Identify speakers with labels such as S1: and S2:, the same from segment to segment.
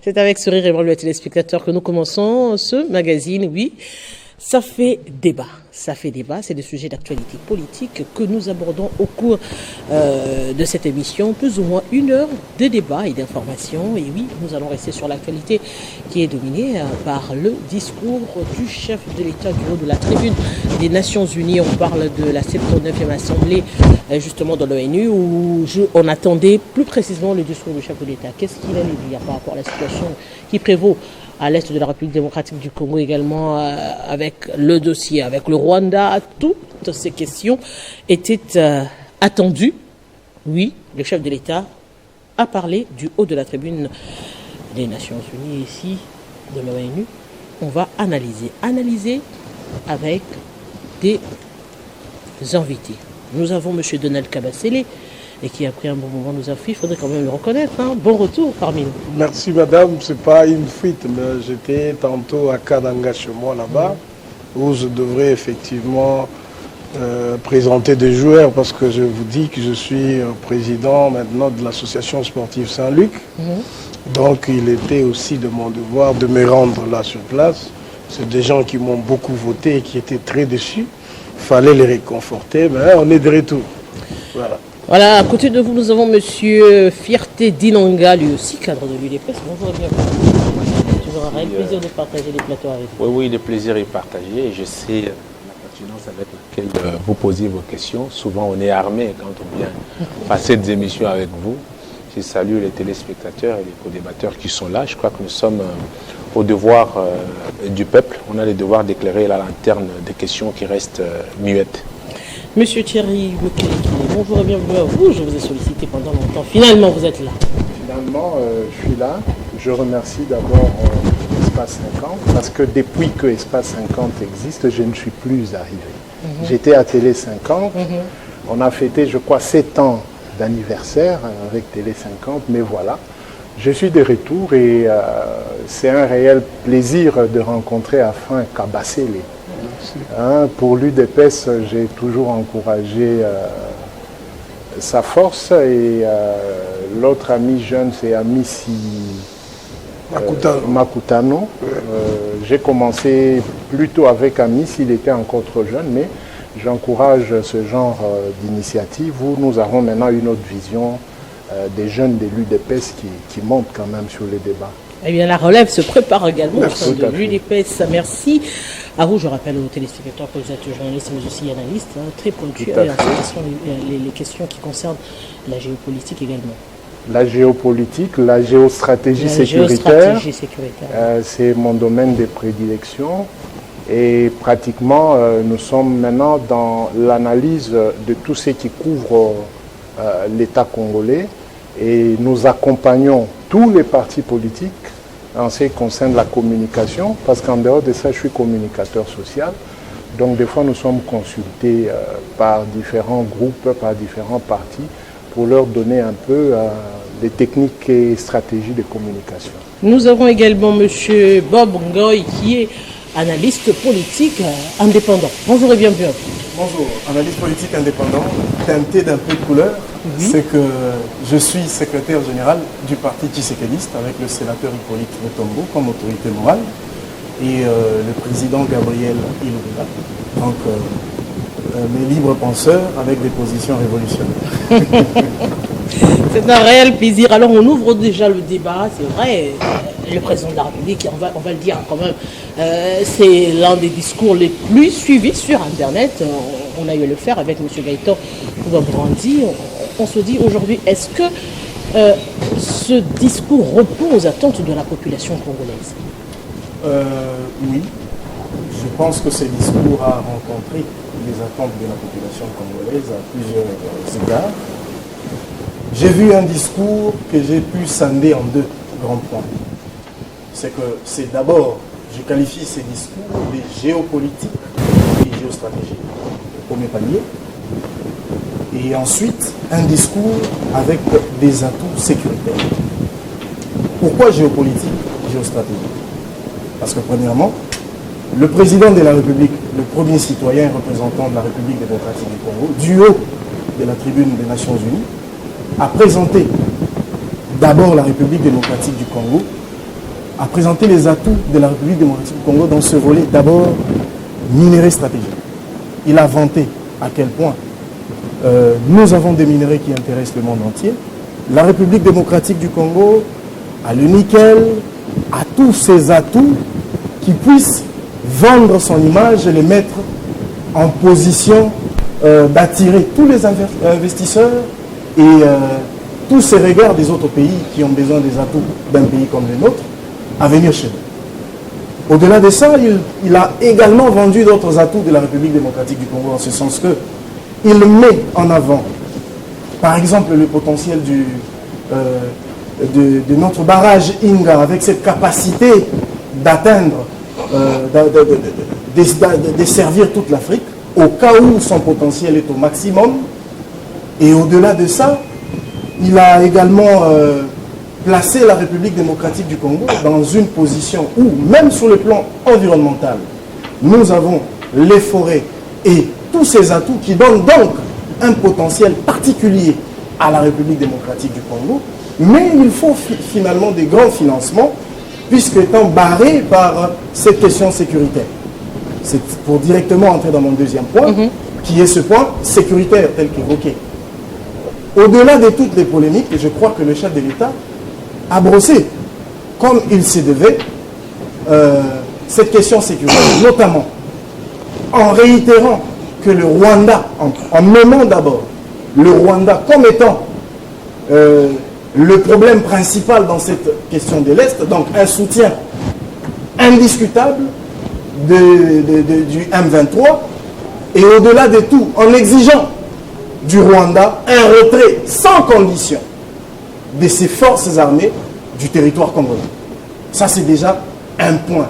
S1: C'est avec sourire et le téléspectateur que nous commençons ce magazine, oui. Ça fait débat, c'est des sujets d'actualité politique que nous abordons au cours de cette émission, plus ou moins 1 heure de débat et d'information. Et oui, nous allons rester sur l'actualité qui est dominée par le discours du chef de l'État du haut de la tribune des Nations Unies. On parle de la 79e Assemblée justement de l'ONU où on attendait plus précisément le discours du chef de l'État. Qu'est-ce qu'il allait dire par rapport à la situation qui prévaut à l'est de la République démocratique du Congo également, avec le dossier, avec le Rwanda, toutes ces questions étaient attendues. Oui, le chef de l'État a parlé du haut de la tribune des Nations Unies ici, de l'ONU. On va analyser avec des invités. Nous avons M. Donald Kabasele, et qui après un bon moment nous a fui, il faudrait quand même le reconnaître. Bon retour parmi nous.
S2: Merci madame, c'est pas une fuite, mais j'étais tantôt à Kadanga chez moi là-bas, où je devrais effectivement présenter des joueurs, parce que je vous dis que je suis président maintenant de l'association sportive Saint-Luc. Donc il était aussi de mon devoir de me rendre là sur place. C'est des gens qui m'ont beaucoup voté et qui étaient très déçus. Il fallait les réconforter, mais on est de retour. Voilà.
S1: Voilà, à côté de vous, nous avons M. Fierté Dinanga, lui aussi cadre de l'UDPS. Bonjour et bienvenue. Toujours un réel plaisir de partager les plateaux avec vous.
S3: Oui, le plaisir est partagé et je sais la pertinence avec laquelle vous posez vos questions. Souvent, on est armé quand on vient passer des émissions avec vous. Je salue les téléspectateurs et les co-débatteurs qui sont là. Je crois que nous sommes au devoir du peuple. On a le devoir d'éclairer la lanterne des questions qui restent muettes.
S1: Monsieur Thierry Mukele, bonjour et bienvenue à vous. Je vous ai sollicité pendant longtemps. Finalement, vous êtes là.
S4: Finalement, je suis là. Je remercie d'abord Espace 50 parce que depuis que Espace 50 existe, je ne suis plus arrivé. J'étais à Télé 50. On a fêté, je crois, 7 ans d'anniversaire avec Télé 50. Mais voilà, je suis de retour et c'est un réel plaisir de rencontrer Afin Kabasele. Pour l'UDPS, j'ai toujours encouragé sa force et l'autre ami jeune, c'est Amissi Makutano. J'ai commencé plutôt avec Amissi, il était encore trop jeune, mais j'encourage ce genre d'initiative où nous avons maintenant une autre vision des jeunes de l'UDPS qui montent quand même sur les débats.
S1: Eh bien, la relève se prépare également au sein de l'UDPS. Merci à vous. Je rappelle aux téléspectateurs que vous êtes journaliste, mais aussi analyste, très pointu en les questions qui concernent la géopolitique également.
S4: La géopolitique, la géostratégie sécuritaire, c'est mon domaine de prédilection. Et pratiquement, nous sommes maintenant dans l'analyse de tout ce qui couvre l'État congolais. Et nous accompagnons tous les partis politiques en ce qui concerne la communication, parce qu'en dehors de ça, je suis communicateur social. Donc des fois, nous sommes consultés par différents groupes, par différents partis, pour leur donner un peu des techniques et stratégies de communication.
S1: Nous avons également M. Bob Ngoy, qui est analyste politique indépendant. Bonjour et bienvenue.
S5: Bonjour, analyste politique indépendant, teinté d'un peu de couleur. C'est que je suis secrétaire général du parti tshisekéliste avec le sénateur Hippolyte Mutombo comme autorité morale et le président Gabriel Ilunga. Donc, mes libres penseurs avec des positions révolutionnaires.
S1: C'est un réel plaisir. Alors, on ouvre déjà le débat, c'est vrai. Le président de la République, on va le dire quand même, c'est l'un des discours les plus suivis sur Internet. On a eu à le faire avec M. Gaëtan Kouba-Brandi. On se dit aujourd'hui, est-ce que ce discours répond aux attentes de la population congolaise?
S5: Oui, je pense que ce discours a rencontré les attentes de la population congolaise à plusieurs égards. J'ai vu un discours que j'ai pu scinder en 2 grands points. C'est que c'est d'abord, je qualifie ces discours de géopolitique et géostratégique, le premier palier. Et ensuite, un discours avec des atouts sécuritaires. Pourquoi géopolitique, géostratégique? Parce que premièrement, le président de la République, le premier citoyen représentant de la République démocratique du Congo, du haut de la tribune des Nations Unies, a présenté d'abord la République démocratique du Congo a présenté les atouts de la République démocratique du Congo dans ce volet d'abord minerais stratégiques. Il a vanté à quel point nous avons des minerais qui intéressent le monde entier. La République démocratique du Congo a le nickel, a tous ces atouts qui puissent vendre son image et les mettre en position d'attirer tous les investisseurs et tous ces regards des autres pays qui ont besoin des atouts d'un pays comme le nôtre à venir chez nous. Au-delà de ça, il a également vendu d'autres atouts de la République démocratique du Congo, en ce sens que il met en avant, par exemple, le potentiel de notre barrage Inga, avec cette capacité d'atteindre, de desservir toute l'Afrique, au cas où son potentiel est au maximum. Et au-delà de ça, il a également placé la République démocratique du Congo dans une position où, même sur le plan environnemental, nous avons les forêts et tous ces atouts qui donnent donc un potentiel particulier à la République démocratique du Congo. Mais il faut finalement des grands financements, puisque étant barré par cette question sécuritaire. C'est pour directement entrer dans mon deuxième point, qui est ce point sécuritaire tel qu'évoqué. Au-delà de toutes les polémiques, je crois que le chef de l'État a brossé, comme il se devait, cette question sécuritaire, notamment en réitérant que le Rwanda, en nommant d'abord le Rwanda comme étant le problème principal dans cette question de l'Est, donc un soutien indiscutable du M23, et au-delà de tout, en exigeant du Rwanda un retrait sans condition de ses forces armées du territoire congolais. Ça, c'est déjà un point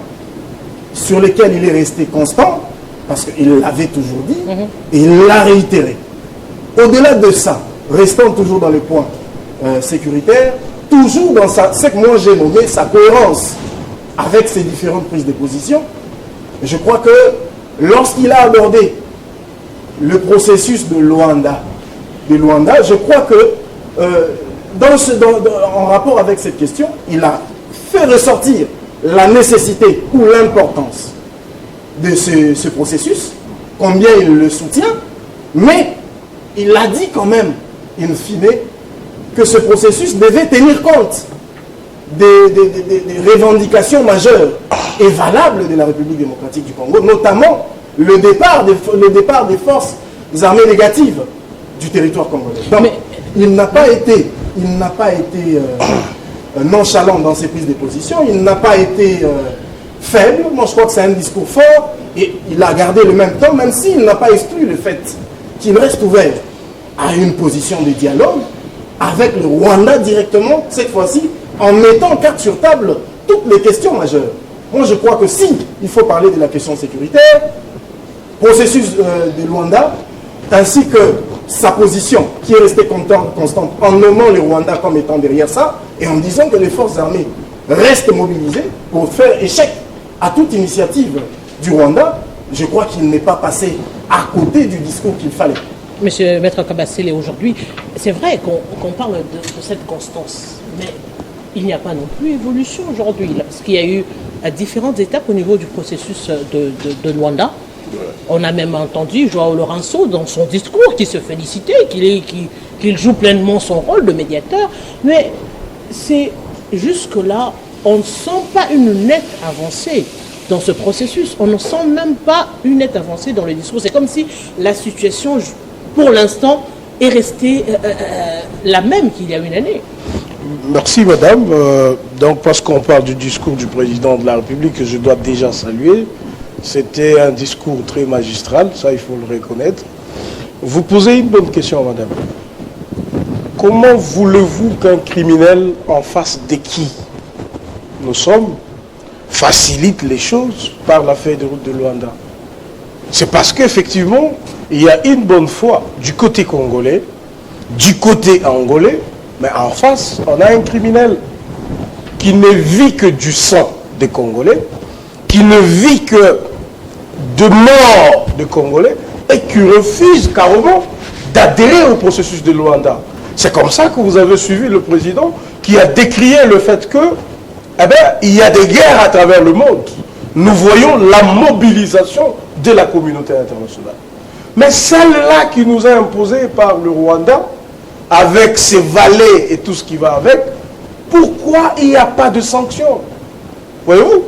S5: sur lequel il est resté constant, parce qu'il l'avait toujours dit, et il l'a réitéré. Au-delà de ça, restant toujours dans les points sécuritaires, toujours dans ce que moi j'ai nommé sa cohérence avec ses différentes prises de position, je crois que lorsqu'il a abordé le processus de Luanda, je crois que en rapport avec cette question, il a fait ressortir la nécessité ou l'importance de ce processus, combien il le soutient, mais il a dit quand même, in fine, que ce processus devait tenir compte des revendications majeures et valables de la République démocratique du Congo, notamment le départ des forces armées négatives du territoire congolais. Donc, mais il n'a pas été nonchalant dans ses prises de position, il n'a pas été faible. Moi, je crois que c'est un discours fort et il a gardé le même temps, même s'il n'a pas exclu le fait qu'il reste ouvert à une position de dialogue avec le Rwanda directement, cette fois-ci, en mettant carte sur table toutes les questions majeures. Moi, je crois que si il faut parler de la question sécuritaire, processus de Luanda, ainsi que sa position qui est restée constante en nommant le Rwanda comme étant derrière ça et en disant que les forces armées restent mobilisées pour faire échec à toute initiative du Rwanda, je crois qu'il n'est pas passé à côté du discours qu'il fallait.
S1: Monsieur Maître Kabasele, aujourd'hui, c'est vrai qu'on parle de cette constance, mais il n'y a pas non plus évolution aujourd'hui, parce qu'il y a eu à différentes étapes au niveau du processus de Luanda. On a même entendu João Lourenço dans son discours qui se félicitait, qu'il joue pleinement son rôle de médiateur, mais c'est jusque-là, on ne sent pas une nette avancée dans ce processus. On ne sent même pas une nette avancée dans le discours. C'est comme si la situation, pour l'instant, est restée la même qu'il y a une année.
S2: Merci madame. Donc parce qu'on parle du discours du président de la République que je dois déjà saluer, c'était un discours très magistral, ça il faut le reconnaître. Vous posez une bonne question madame. Comment voulez-vous qu'un criminel en face de qui nous sommes facilite les choses par la feuille de route de Luanda? C'est parce qu'effectivement, il y a une bonne foi du côté congolais, du côté angolais, mais en face, on a un criminel qui ne vit que du sang des Congolais, qui ne vit que de mort des Congolais et qui refuse carrément d'adhérer au processus de Luanda. C'est comme ça que vous avez suivi le président qui a décrié le fait que eh bien, il y a des guerres à travers le monde. Nous voyons la mobilisation de la communauté internationale. Mais celle-là qui nous est imposée par le Rwanda, avec ses valets et tout ce qui va avec, pourquoi il n'y a pas de sanctions? Voyez-vous?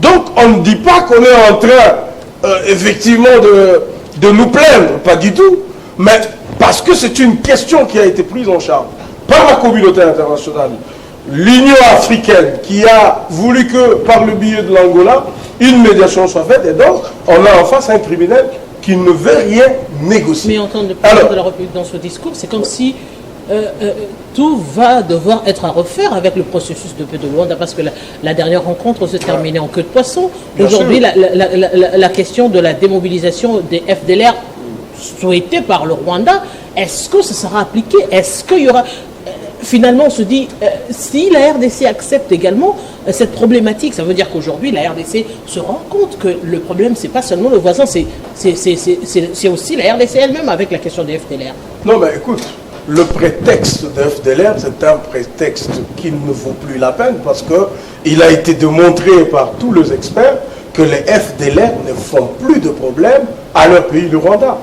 S2: Donc, on ne dit pas qu'on est en train, effectivement, de nous plaindre, pas du tout, mais parce que c'est une question qui a été prise en charge par la communauté internationale. L'Union africaine qui a voulu que, par le biais de l'Angola, une médiation soit faite, et donc, on a en face un criminel qui ne veut rien négocier.
S1: Mais entendre le président de la République dans ce discours, c'est comme si tout va devoir être à refaire avec le processus de paix de Luanda, parce que la dernière rencontre se terminait en queue de poisson. Aujourd'hui, la question de la démobilisation des FDLR souhaitée par le Rwanda, est-ce que ce sera appliqué? Est-ce qu'il y aura... Finalement, on se dit, si la RDC accepte également cette problématique, ça veut dire qu'aujourd'hui, la RDC se rend compte que le problème, c'est pas seulement le voisin, c'est aussi la RDC elle-même avec la question des FDLR.
S2: Non, mais écoute, le prétexte de FDLR, c'est un prétexte qui ne vaut plus la peine parce qu'il a été démontré par tous les experts que les FDLR ne font plus de problème à leur pays, le Rwanda.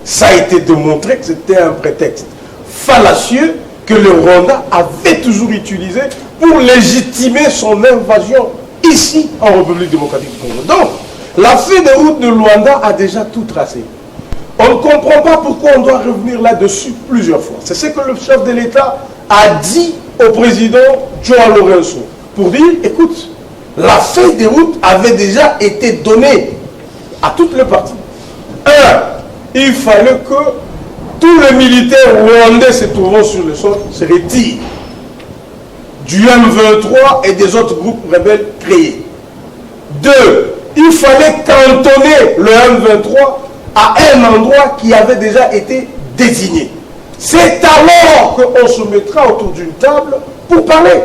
S2: Ça a été démontré que c'était un prétexte fallacieux que le Rwanda avait toujours utilisé pour légitimer son invasion ici en République démocratique du Congo. Donc, la feuille de route de Luanda a déjà tout tracé. On ne comprend pas pourquoi on doit revenir là-dessus plusieurs fois. C'est ce que le chef de l'État a dit au président Joao Lourenço pour dire, écoute, la feuille de route avait déjà été donnée à toutes les parties. Il fallait que tous les militaires rwandais se trouvant sur le sol se retirent du M23 et des autres groupes rebelles créés. 2. Il fallait cantonner le M23 à un endroit qui avait déjà été désigné. C'est alors qu'on se mettra autour d'une table pour parler.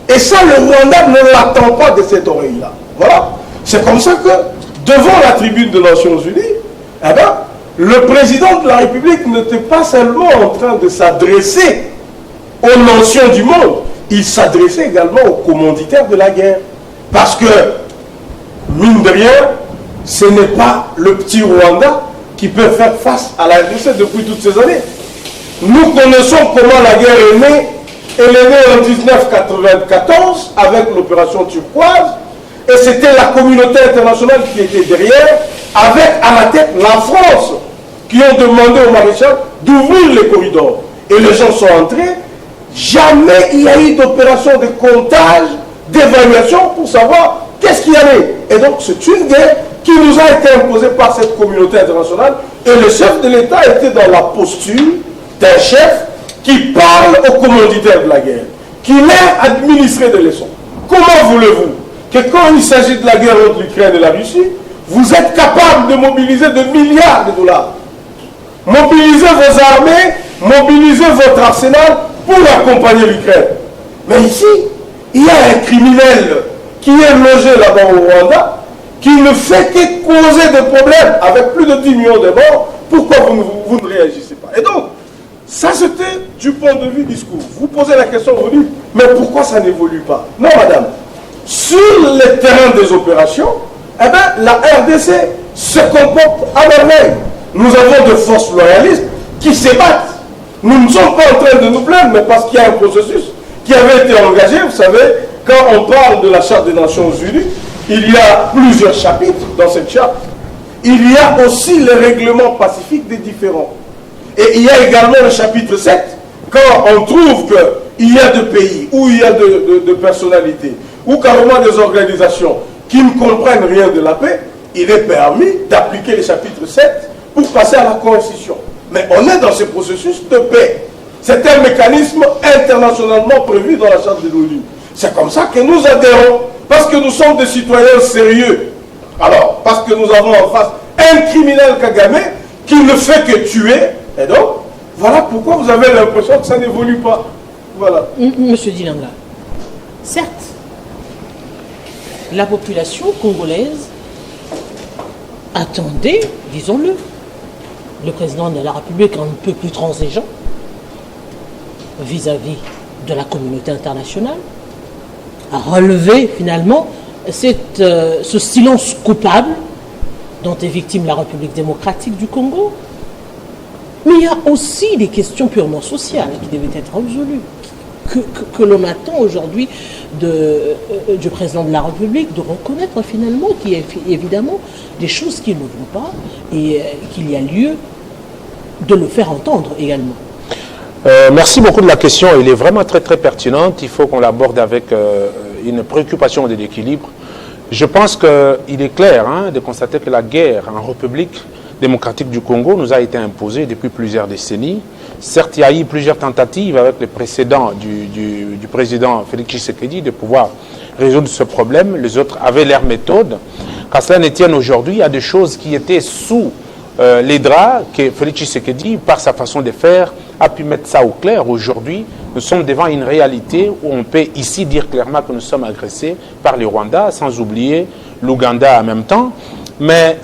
S2: Et ça, le Rwanda ne l'attend pas de cette oreille-là. Voilà. C'est comme ça que, devant la tribune des Nations Unies, eh bien, le président de la République n'était pas seulement en train de s'adresser aux nations du monde, il s'adressait également aux commanditaires de la guerre. Parce que, mine de rien, ce n'est pas le petit Rwanda qui peut faire face à la RDC depuis toutes ces années. Nous connaissons comment la guerre est née. Elle est née en 1994 avec l'opération Turquoise. Et c'était la communauté internationale qui était derrière, avec à la tête la France, qui ont demandé au maréchal d'ouvrir les corridors. Et les gens sont entrés. Jamais il y a eu d'opération de comptage, d'évaluation pour savoir qu'est-ce qu'il y avait. Et donc c'est une guerre qui nous a été imposée par cette communauté internationale. Et le chef de l'État était dans la posture d'un chef qui parle aux commanditaires de la guerre, qui leur administrer des leçons. Comment voulez-vous que quand il s'agit de la guerre entre l'Ukraine et la Russie, vous êtes capable de mobiliser des milliards de dollars, mobiliser vos armées, mobiliser votre arsenal pour accompagner l'Ukraine? Mais ici, il y a un criminel qui est logé là-bas au Rwanda, qui ne fait que causer des problèmes avec plus de 10 millions de morts. Pourquoi vous ne réagissez pas? Et donc, ça c'était du point de vue discours. Vous posez la question, vous dites, mais pourquoi ça n'évolue pas? Non, madame. Sur le terrain des opérations, eh bien, la RDC se comporte à merveille. Nous avons de forces loyalistes qui se battent. Nous ne sommes pas en train de nous plaindre, mais parce qu'il y a un processus qui avait été engagé. Vous savez, quand on parle de la Charte des Nations Unies, il y a plusieurs chapitres dans cette charte. Il y a aussi les règlements pacifiques des différends. Et il y a également le chapitre 7, quand on trouve qu'il y a des pays, où il y a de personnalités, ou carrément des organisations qui ne comprennent rien de la paix, il est permis d'appliquer le chapitre 7 pour passer à la coercition. Mais on est dans ce processus de paix. C'est un mécanisme internationalement prévu dans la Charte de l'ONU. C'est comme ça que nous adhérons, parce que nous sommes des citoyens sérieux. Alors, parce que nous avons en face un criminel Kagame qui ne fait que tuer, et donc, voilà pourquoi vous avez l'impression que ça n'évolue pas. Voilà.
S1: Monsieur Dilanga, certes, la population congolaise attendait, disons-le, le président de la République un peu plus transigeant vis-à-vis de la communauté internationale, relever finalement ce silence coupable dont est victime la République démocratique du Congo. Mais il y a aussi des questions purement sociales qui devaient être résolues, que l'on attend aujourd'hui du président de la République de reconnaître finalement qu'il y a évidemment des choses qui ne vont pas et qu'il y a lieu de le faire entendre également.
S3: Merci beaucoup de la question. Elle est vraiment très très pertinente. Il faut qu'on l'aborde avec une préoccupation de l'équilibre. Je pense qu'il est clair de constater que la guerre en République démocratique du Congo nous a été imposée depuis plusieurs décennies. Certes, il y a eu plusieurs tentatives avec les précédents du président Félix Tshisekedi de pouvoir résoudre ce problème. Les autres avaient leur méthode. Qu'à cela ne tienne, aujourd'hui, il y a des choses qui étaient sous les draps que Félix Tshisekedi, par sa façon de faire, a pu mettre ça au clair. Aujourd'hui, nous sommes devant une réalité où on peut ici dire clairement que nous sommes agressés par le Rwanda, sans oublier l'Ouganda en même temps. Mais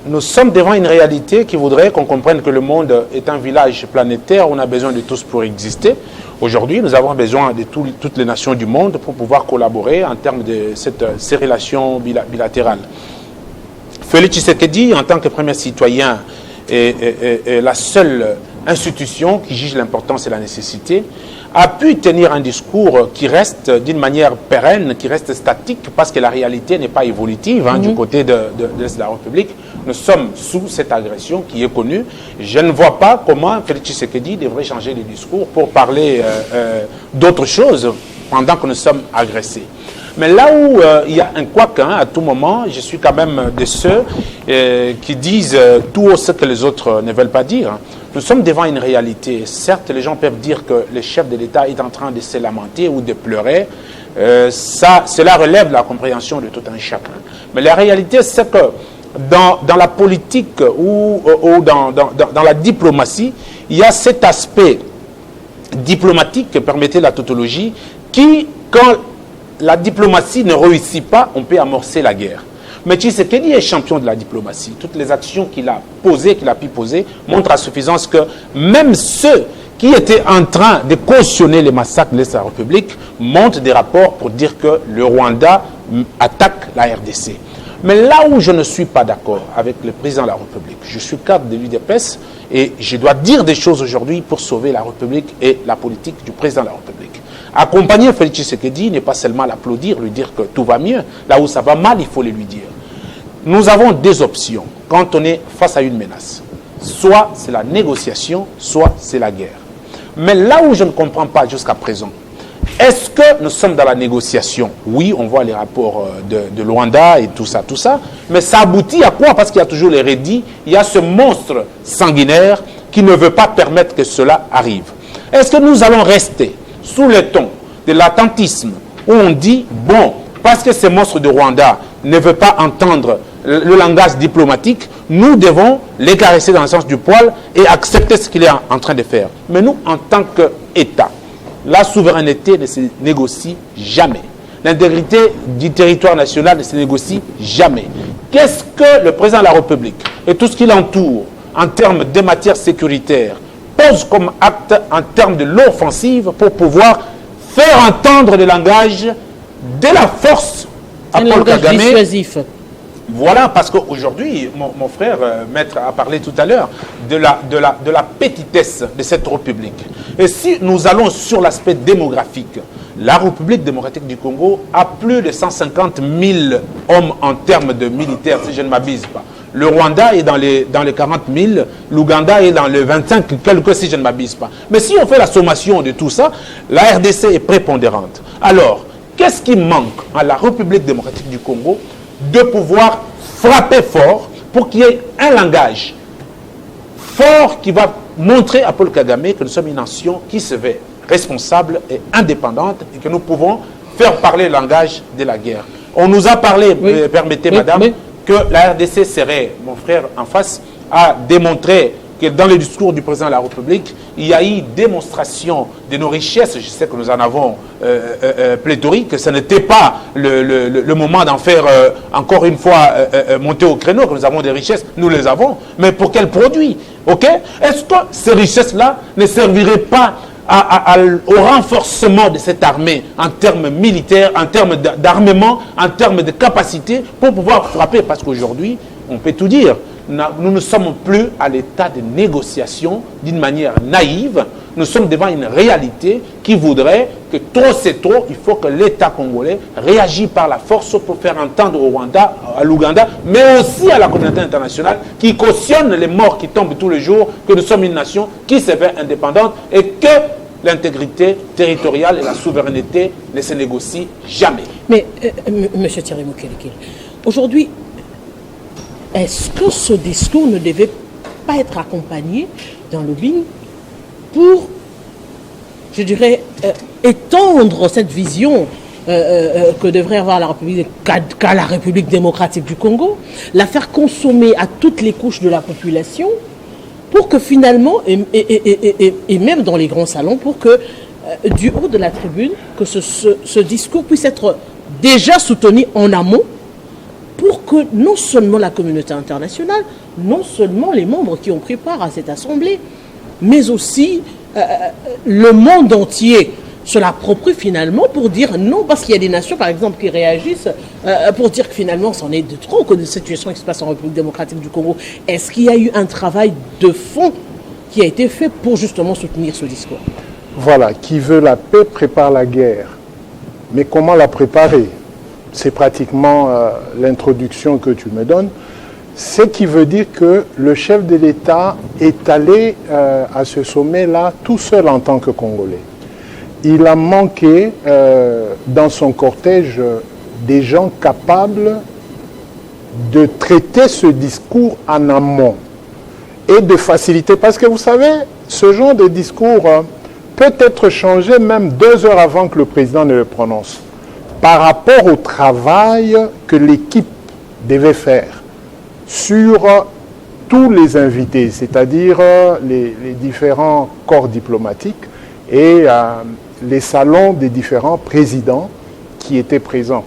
S3: nous sommes devant une réalité qui voudrait qu'on comprenne que le monde est un village planétaire, on a besoin de tous pour exister. Aujourd'hui, nous avons besoin de toutes les nations du monde pour pouvoir collaborer en termes de ces relations bilatérales. Félix Tshisekedi, en tant que premier citoyen, est la seule institution qui juge l'importance et la nécessité, a pu tenir un discours qui reste d'une manière pérenne, qui reste statique, parce que la réalité n'est pas évolutive du côté de la République. Nous sommes sous cette agression qui est connue. Je ne vois pas comment Félix Tshisekedi devrait changer de discours pour parler d'autre chose pendant que nous sommes agressés. Mais là où il y a un couac, à tout moment, je suis quand même de ceux qui disent tout haut ce que les autres ne veulent pas dire. Nous sommes devant une réalité. Certes, les gens peuvent dire que le chef de l'État est en train de se lamenter ou de pleurer. Cela relève la compréhension de tout un chacun. Mais la réalité, c'est que dans la politique ou dans la diplomatie, il y a cet aspect diplomatique que permettait la tautologie qui, quand la diplomatie ne réussit pas, on peut amorcer la guerre. Mais Tshisekedi est champion de la diplomatie. Toutes les actions qu'il a pu poser, montrent à suffisance que même ceux qui étaient en train de cautionner les massacres de la République montrent des rapports pour dire que le Rwanda attaque la RDC. Mais là où je ne suis pas d'accord avec le président de la République, je suis cadre de l'UDPS et je dois dire des choses aujourd'hui pour sauver la République et la politique du président de la République. Accompagner Félix Tshisekedi n'est pas seulement l'applaudir, lui dire que tout va mieux. Là où ça va mal, il faut le lui dire. Nous avons deux options quand on est face à une menace. Soit c'est la négociation, soit c'est la guerre. Mais là où je ne comprends pas jusqu'à présent, est-ce que nous sommes dans la négociation? Oui, on voit les rapports de Luanda et tout ça, mais ça aboutit à quoi? Parce qu'il y a toujours les rédits, il y a ce monstre sanguinaire qui ne veut pas permettre que cela arrive. Est-ce que nous allons rester sous le ton de l'attentisme où on dit, bon, parce que ce monstre de Rwanda ne veut pas entendre le langage diplomatique, nous devons les caresser dans le sens du poil et accepter ce qu'il est en train de faire. Mais nous, en tant qu'État, la souveraineté ne se négocie jamais. L'intégrité du territoire national ne se négocie jamais. Qu'est-ce que le président de la République et tout ce qui l'entoure en termes de matière sécuritaire pose comme acte en termes de l'offensive pour pouvoir faire entendre le langage de la force à Paul Kagame?
S1: Dissuasif.
S3: Voilà, parce qu'aujourd'hui, mon frère maître a parlé tout à l'heure de la petitesse de cette République. Et si nous allons sur l'aspect démographique, la République démocratique du Congo a plus de 150 000 hommes en termes de militaires, si je ne m'abuse pas. Le Rwanda est dans les 40 000, l'Ouganda est dans les 25 quelques, si je ne m'abuse pas. Mais si on fait la sommation de tout ça, la RDC est prépondérante. Alors, qu'est-ce qui manque à la République démocratique du Congo de pouvoir frapper fort pour qu'il y ait un langage fort qui va montrer à Paul Kagame que nous sommes une nation qui se veut responsable et indépendante et que nous pouvons faire parler le langage de la guerre. On nous a parlé, permettez madame, que la RDC serait, mon frère en face, a démontré que dans le discours du président de la République, il y a eu démonstration de nos richesses. Je sais que nous en avons pléthorique, que ce n'était pas le moment d'en faire encore une fois monter au créneau, que nous avons des richesses, nous les avons, mais pour quels produits? Est-ce que ces richesses-là ne serviraient pas au renforcement de cette armée en termes militaires, en termes d'armement, en termes de capacité pour pouvoir frapper. Parce qu'aujourd'hui, on peut tout dire. Nous ne sommes plus à l'état de négociation d'une manière naïve. Nous sommes devant une réalité qui voudrait que trop c'est trop. Il faut que l'État congolais réagisse par la force pour faire entendre au Rwanda, à l'Ouganda, mais aussi à la communauté internationale qui cautionne les morts qui tombent tous les jours, que nous sommes une nation qui se fait indépendante et que l'intégrité territoriale et la souveraineté ne se négocient jamais.
S1: Mais, M. Thierry Mukelekele, aujourd'hui, est-ce que ce discours ne devait pas être accompagné d'un lobbying pour, je dirais, étendre cette vision que devrait avoir la République, qu'a la République démocratique du Congo, la faire consommer à toutes les couches de la population, pour que finalement, et même dans les grands salons, pour que du haut de la tribune, que ce discours puisse être déjà soutenu en amont, pour que non seulement la communauté internationale, non seulement les membres qui ont pris part à cette assemblée, mais aussi le monde entier se l'approprie finalement pour dire non, parce qu'il y a des nations par exemple qui réagissent pour dire que finalement c'en est de trop, que de cette situation qui se passe en République démocratique du Congo. Est-ce qu'il y a eu un travail de fond qui a été fait pour justement soutenir ce discours?
S4: Voilà, qui veut la paix prépare la guerre. Mais comment la préparer? C'est pratiquement l'introduction que tu me donnes. Ce qui veut dire que le chef de l'État est allé à ce sommet-là tout seul en tant que Congolais. Il a manqué dans son cortège des gens capables de traiter ce discours en amont et de faciliter. Parce que vous savez, ce genre de discours peut être changé même 2 heures avant que le président ne le prononce, par rapport au travail que l'équipe devait faire sur tous les invités, c'est-à-dire les différents corps diplomatiques et les salons des différents présidents qui étaient présents.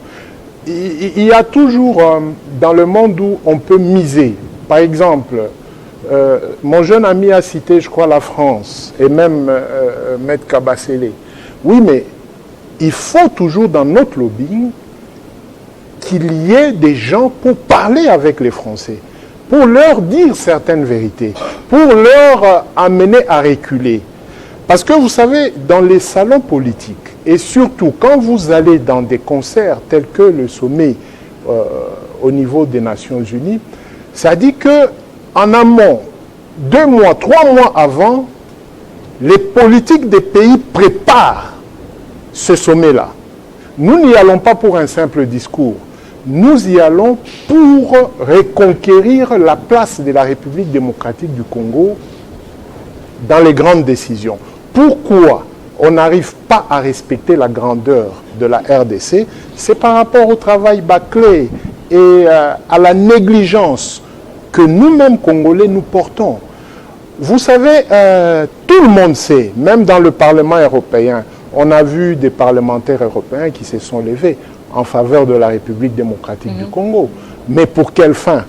S4: Il y a toujours dans le monde où on peut miser. Par exemple, mon jeune ami a cité, je crois, la France et même Maître Kabasele. Oui, mais il faut toujours dans notre lobbying qu'il y ait des gens pour parler avec les Français, pour leur dire certaines vérités, pour leur amener à reculer. Parce que vous savez, dans les salons politiques, et surtout quand vous allez dans des concerts tels que le sommet au niveau des Nations Unies, ça dit qu'en amont, 2 mois, 3 mois avant, les politiques des pays préparent ce sommet-là. Nous n'y allons pas pour un simple discours. Nous y allons pour reconquérir la place de la République démocratique du Congo dans les grandes décisions. Pourquoi on n'arrive pas à respecter la grandeur de la RDC? C'est par rapport au travail bâclé et à la négligence que nous-mêmes, Congolais, nous portons. Vous savez, tout le monde sait, même dans le Parlement européen, on a vu des parlementaires européens qui se sont levés en faveur de la République démocratique du Congo. Mais pour quelle fin?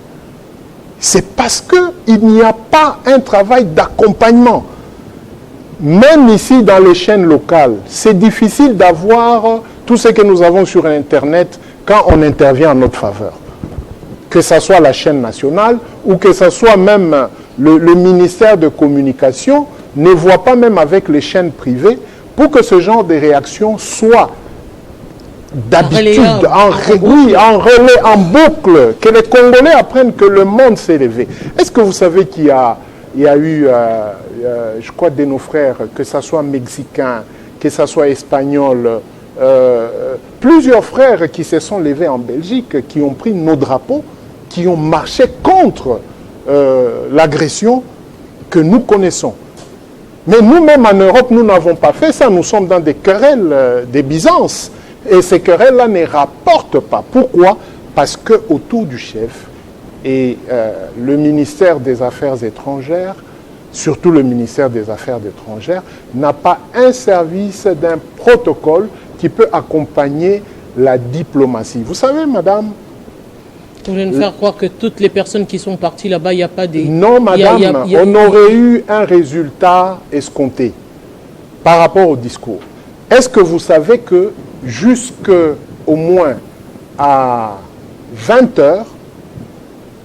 S4: C'est parce qu'il n'y a pas un travail d'accompagnement. Même ici, dans les chaînes locales, c'est difficile d'avoir tout ce que nous avons sur Internet quand on intervient en notre faveur. Que ce soit la chaîne nationale ou que ce soit même le ministère de Communication ne voit pas même avec les chaînes privées pour que ce genre de réaction soit d'habitude, en relais, en boucle, que les Congolais apprennent que le monde s'est levé. Est-ce que vous savez qu'il y a eu, je crois, de nos frères, que ce soit mexicains, que ce soit espagnols, plusieurs frères qui se sont levés en Belgique, qui ont pris nos drapeaux, qui ont marché contre l'agression que nous connaissons. Mais nous-mêmes en Europe, nous n'avons pas fait ça. Nous sommes dans des querelles, des bisances. Et ces querelles-là ne rapportent pas. Pourquoi? Parce qu'autour du chef et le ministère des Affaires étrangères, surtout le ministère des Affaires étrangères, n'a pas un service d'un protocole qui peut accompagner la diplomatie. Vous savez, madame...
S1: Vous voulez nous faire croire que toutes les personnes qui sont parties là-bas, il n'y a pas des...
S4: Non, madame, on aurait eu un résultat escompté. par rapport au discours. Est-ce que vous savez que jusqu'au moins à 20h,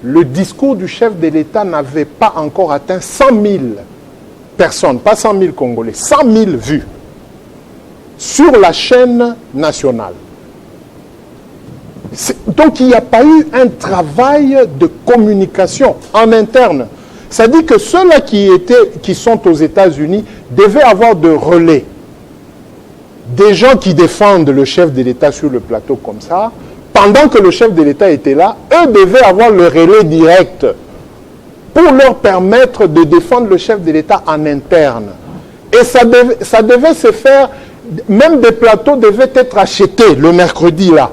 S4: le discours du chef de l'État n'avait pas encore atteint 100 000 personnes, pas 100 000 Congolais, 100 000 vues sur la chaîne nationale. Donc il n'y a pas eu un travail de communication en interne. Ça dit que ceux-là qui sont aux États-Unis devaient avoir de relais. Des gens qui défendent le chef de l'État sur le plateau comme ça, pendant que le chef de l'État était là, eux devaient avoir le relais direct pour leur permettre de défendre le chef de l'État en interne. Et ça devait se faire, même des plateaux devaient être achetés le mercredi là.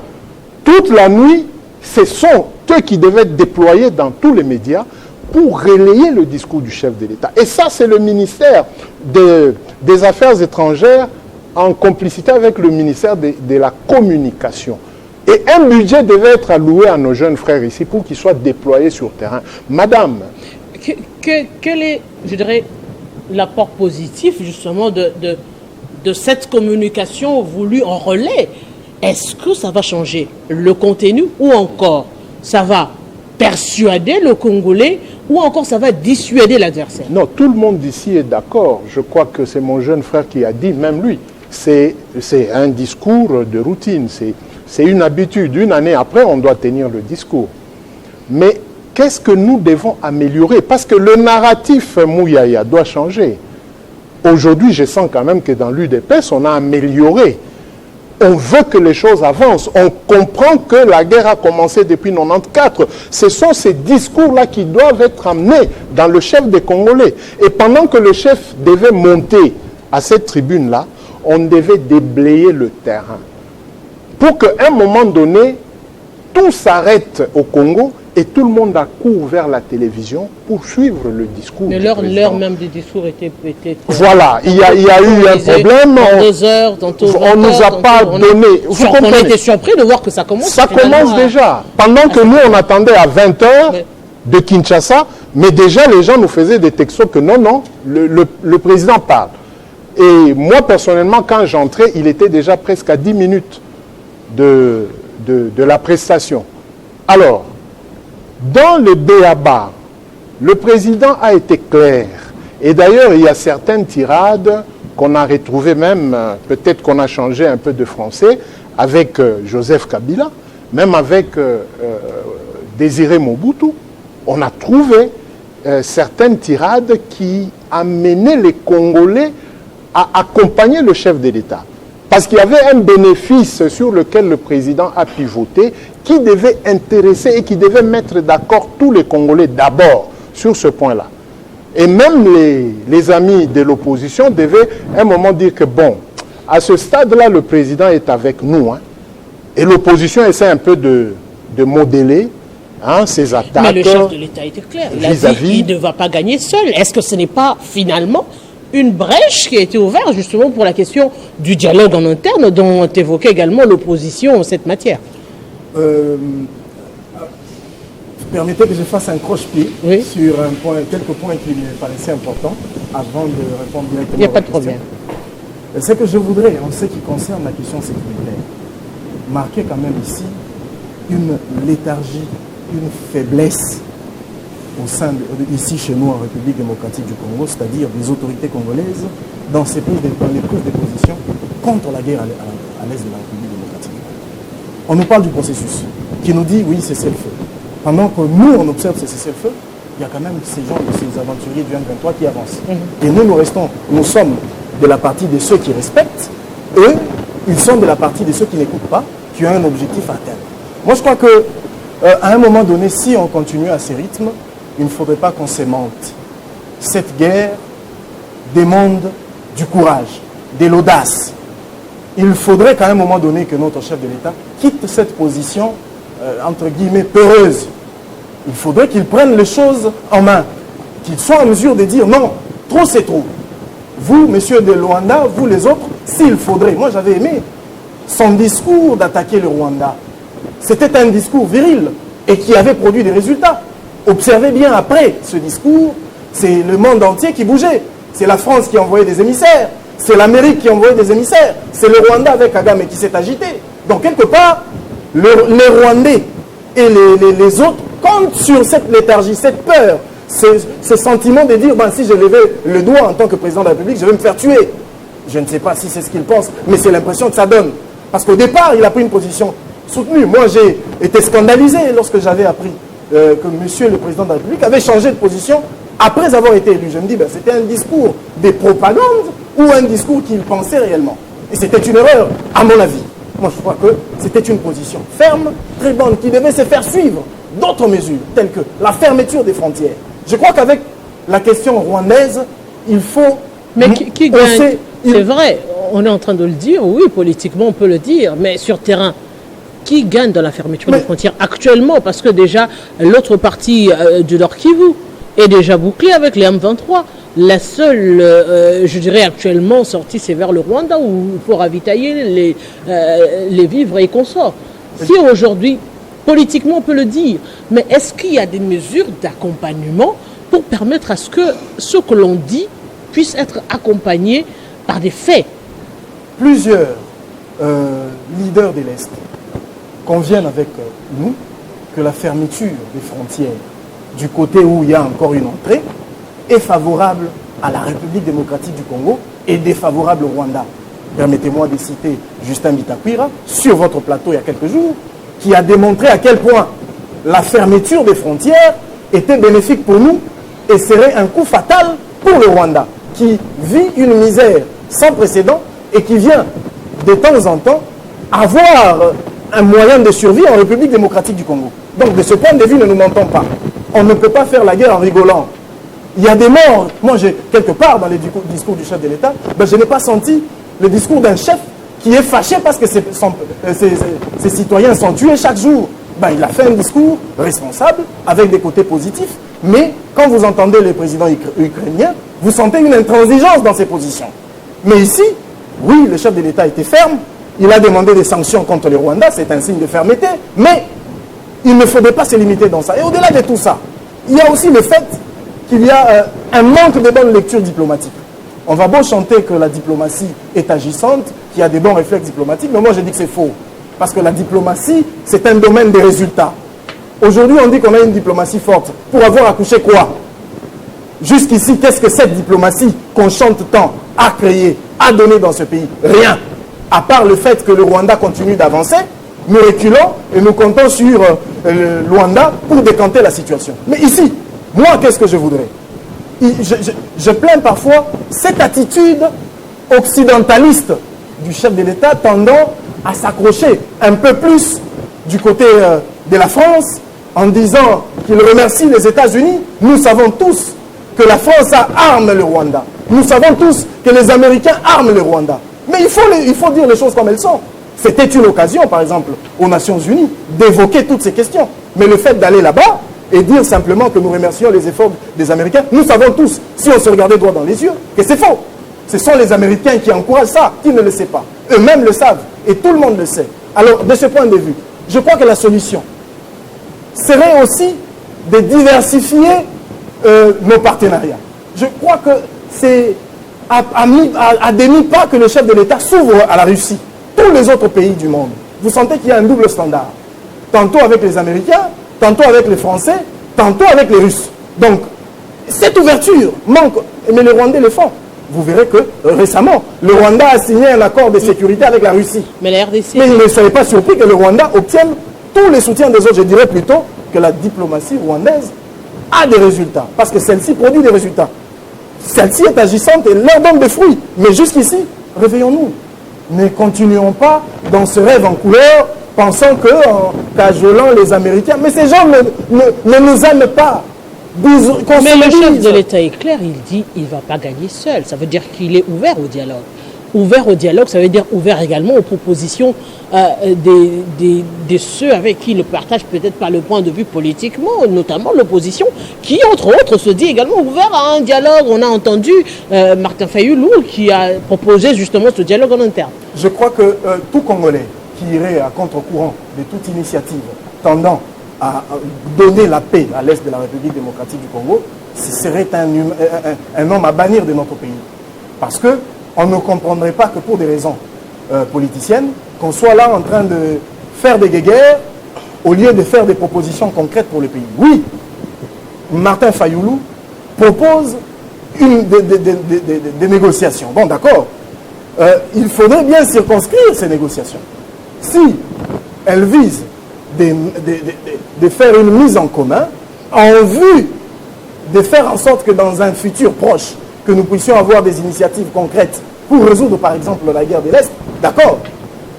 S4: Toute la nuit, ce sont eux qui devaient être déployés dans tous les médias pour relayer le discours du chef de l'État. Et ça, c'est le ministère des Affaires étrangères en complicité avec le ministère de la Communication. Et un budget devait être alloué à nos jeunes frères ici pour qu'ils soient déployés sur terrain. Madame...
S1: Quel est, je dirais, l'apport positif, justement, de cette communication voulue en relais? Est-ce que ça va changer le contenu ou encore ça va persuader le Congolais ou encore ça va dissuader l'adversaire?
S4: Non, tout le monde ici est d'accord. Je crois que c'est mon jeune frère qui a dit, même lui, c'est un discours de routine, c'est une habitude. Une année après, on doit tenir le discours. Mais qu'est-ce que nous devons améliorer? Parce que le narratif Mouyaya doit changer. Aujourd'hui, je sens quand même que dans l'UDPS, on a amélioré. On veut que les choses avancent. On comprend que la guerre a commencé depuis 1994. Ce sont ces discours-là qui doivent être amenés dans le chef des Congolais. Et pendant que le chef devait monter à cette tribune-là, on devait déblayer le terrain. Pour qu'à un moment donné, tout s'arrête au Congo et tout le monde accourt vers la télévision pour suivre le discours.
S1: Mais l'heure même du discours était
S4: voilà, il y a eu un problème.
S1: En 2 heures, tantôt 20
S4: on ne nous a pas donné.
S1: On était surpris de voir que ça commence.
S4: Ça commence déjà. Pendant que nous, on attendait à 20h de Kinshasa, mais déjà les gens nous faisaient des textos que non, le président parle. Et moi, personnellement, quand j'entrais, il était déjà presque à 10 minutes de la prestation. Alors, dans le B.A.B.A., le président a été clair. Et d'ailleurs, il y a certaines tirades qu'on a retrouvées même, peut-être qu'on a changé un peu de français, avec Joseph Kabila, même avec Désiré Mobutu. On a trouvé certaines tirades qui amenaient les Congolais à accompagner le chef de l'État. Parce qu'il y avait un bénéfice sur lequel le président a pivoté qui devait intéresser et qui devait mettre d'accord tous les Congolais d'abord sur ce point-là. Et même les amis de l'opposition devaient à un moment dire que bon, à ce stade-là, le président est avec nous. Hein, et l'opposition essaie un peu de modeler ses attaques.
S1: Mais le chef de l'État était clair. Il a dit qu'il ne va pas gagner seul. Est-ce que ce n'est pas finalement une brèche qui a été ouverte justement pour la question du dialogue en interne dont évoquait également l'opposition en cette matière?
S5: Permettez que je fasse un croche-pied sur quelques points qui me paraissaient importants avant de répondre directement.
S1: Il n'y a pas de problème.
S5: C'est que je voudrais, en ce qui concerne la question sécuritaire, marquer quand même ici une léthargie, une faiblesse au sein ici chez nous en République démocratique du Congo, c'est-à-dire des autorités congolaises dans les prises de position contre la guerre à l'est de la République démocratique. On nous parle du processus qui nous dit oui, c'est cessez-le-feu. Pendant que nous, on observe ce cessez-le-feu, il y a quand même ces gens, ces aventuriers du M23 qui avancent. Et nous sommes de la partie de ceux qui respectent, eux, ils sont de la partie de ceux qui n'écoutent pas, qui ont un objectif à atteindre. Moi, je crois qu'à un moment donné, si on continue à ces rythmes, il ne faudrait pas qu'on s'aimante. Cette guerre demande du courage, de l'audace. Il faudrait qu'à un moment donné que notre chef de l'État quitte cette position, entre guillemets, peureuse. Il faudrait qu'il prenne les choses en main, qu'il soit en mesure de dire non, trop c'est trop. Vous, messieurs de Luanda, vous les autres, s'il faudrait. Moi, j'avais aimé son discours d'attaquer le Rwanda. C'était un discours viril et qui avait produit des résultats. Observez bien après ce discours, c'est le monde entier qui bougeait. C'est la France qui envoyait des émissaires. C'est l'Amérique qui a envoyé des émissaires. C'est le Rwanda avec Kagame qui s'est agité. Donc, quelque part, les Rwandais et les autres comptent sur cette léthargie, cette peur, ce sentiment de dire, si je levais le doigt en tant que président de la République, je vais me faire tuer. Je ne sais pas si c'est ce qu'il pense, mais c'est l'impression que ça donne. Parce qu'au départ, il a pris une position soutenue. Moi, j'ai été scandalisé lorsque j'avais appris que monsieur le président de la République avait changé de position après avoir été élu. Je me dis, c'était un discours de propagande ou un discours qu'il pensait réellement. Et c'était une erreur, à mon avis. Moi, je crois que c'était une position ferme, très bonne, qui devait se faire suivre d'autres mesures, telles que la fermeture des frontières. Je crois qu'avec la question rwandaise, il faut...
S1: Mais qui gagne? C'est vrai, on est en train de le dire, oui, politiquement on peut le dire, mais sur terrain, qui gagne dans la fermeture des frontières actuellement? Parce que déjà, l'autre partie du Nord Kivu est déjà bouclée avec les M23. La seule, je dirais actuellement, sortie, c'est vers le Rwanda, où il faut ravitailler les vivres et consorts. Si aujourd'hui, politiquement on peut le dire, mais est-ce qu'il y a des mesures d'accompagnement pour permettre à ce que l'on dit puisse être accompagné par des faits?
S5: Plusieurs leaders de l'Est conviennent avec nous que la fermeture des frontières du côté où il y a encore une entrée est favorable à la République démocratique du Congo et défavorable au Rwanda. Permettez-moi de citer Justin Bitakwira sur votre plateau il y a quelques jours, qui a démontré à quel point la fermeture des frontières était bénéfique pour nous et serait un coup fatal pour le Rwanda, qui vit une misère sans précédent et qui vient de temps en temps avoir un moyen de survie en République démocratique du Congo. Donc de ce point de vue, ne nous mentons pas. On ne peut pas faire la guerre en rigolant. Il y a des morts. Moi, quelque part dans les discours du chef de l'État, je n'ai pas senti le discours d'un chef qui est fâché parce que ses citoyens sont tués chaque jour. Il a fait un discours responsable avec des côtés positifs, mais quand vous entendez le président ukrainien, vous sentez une intransigeance dans ses positions. Mais ici, oui, le chef de l'État était ferme, il a demandé des sanctions contre le Rwanda, c'est un signe de fermeté, mais il ne faudrait pas se limiter dans ça. Et au-delà de tout ça, il y a aussi le fait qu'il y a un manque de bonne lecture diplomatique. On va beau chanter que la diplomatie est agissante, qu'il y a des bons réflexes diplomatiques, mais moi je dis que c'est faux. Parce que la diplomatie, c'est un domaine des résultats. Aujourd'hui, on dit qu'on a une diplomatie forte. Pour avoir accouché quoi? Jusqu'ici, qu'est-ce que cette diplomatie qu'on chante tant a créé, a donné dans ce pays? Rien. À part le fait que le Rwanda continue d'avancer, nous reculons et nous comptons sur le Rwanda pour décanter la situation. Mais ici, moi, qu'est-ce que je voudrais? Je plains parfois cette attitude occidentaliste du chef de l'État tendant à s'accrocher un peu plus du côté de la France en disant qu'il remercie les États-Unis. Nous savons tous que la France arme le Rwanda. Nous savons tous que les Américains arment le Rwanda. Mais il faut dire les choses comme elles sont. C'était une occasion, par exemple, aux Nations Unies, d'évoquer toutes ces questions. Mais le fait d'aller là-bas et dire simplement que nous remercions les efforts des Américains, nous savons tous, si on se regardait droit dans les yeux, que c'est faux. Ce sont les Américains qui encouragent ça, qui ne le savent pas. Eux-mêmes le savent, et tout le monde le sait. Alors, de ce point de vue, je crois que la solution serait aussi de diversifier nos partenariats. Je crois que c'est à demi-pas que le chef de l'État s'ouvre à la Russie. Tous les autres pays du monde, vous sentez qu'il y a un double standard. Tantôt avec les Américains, tantôt avec les Français, tantôt avec les Russes. Donc, cette ouverture manque, mais les Rwandais le font. Vous verrez que récemment, le Rwanda a signé un accord de sécurité avec la Russie.
S1: Mais la RDC...
S5: Mais ne soyez pas surpris que le Rwanda obtienne tous les soutiens des autres. Je dirais plutôt que la diplomatie rwandaise a des résultats. Parce que celle-ci produit des résultats. Celle-ci est agissante et leur donne des fruits. Mais jusqu'ici, réveillons-nous. Ne continuons pas dans ce rêve en couleur, pensant qu'en cajolant les Américains... Mais ces gens ne nous aiment pas.
S1: Mais le chef de l'État est clair, il dit qu'il ne va pas gagner seul. Ça veut dire qu'il est ouvert au dialogue. Ouvert au dialogue, ça veut dire ouvert également aux propositions de ceux avec qui il ne partage peut-être pas le point de vue politiquement, notamment l'opposition, qui, entre autres, se dit également ouvert à un dialogue. On a entendu Martin Fayulu qui a proposé justement ce dialogue en interne.
S5: Je crois que tout Congolais qui irait à contre-courant de toute initiative tendant à donner la paix à l'est de la République démocratique du Congo, ce serait un homme à bannir de notre pays. Parce que on ne comprendrait pas que pour des raisons politiciennes, qu'on soit là en train de faire des guéguerres au lieu de faire des propositions concrètes pour le pays. Oui, Martin Fayoulou propose des négociations. Bon, d'accord. Il faudrait bien circonscrire ces négociations. Si elles visent de faire une mise en commun en vue de faire en sorte que dans un futur proche, que nous puissions avoir des initiatives concrètes pour résoudre par exemple la guerre de l'Est, d'accord.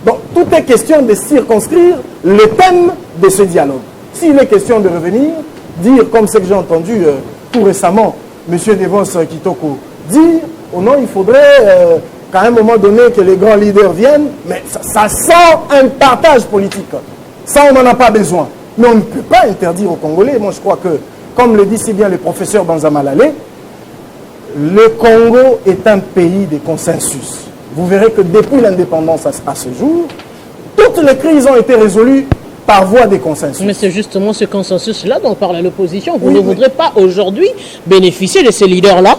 S5: Donc tout est question de circonscrire le thème de ce dialogue. S'il est question de revenir, dire comme ce que j'ai entendu tout récemment, M. Devos Kitoko dire, oh non, il faudrait qu'à un moment donné que les grands leaders viennent, mais ça sent un partage politique. Ça, on n'en a pas besoin. Mais on ne peut pas interdire aux Congolais. Moi, je crois que, comme le dit si bien le professeur Banzamalale, le Congo est un pays de consensus. Vous verrez que depuis l'indépendance à ce jour, toutes les crises ont été résolues par voie de consensus.
S1: Mais c'est justement ce consensus-là dont parle l'opposition. Vous ne voudrez pas aujourd'hui bénéficier de ces leaders-là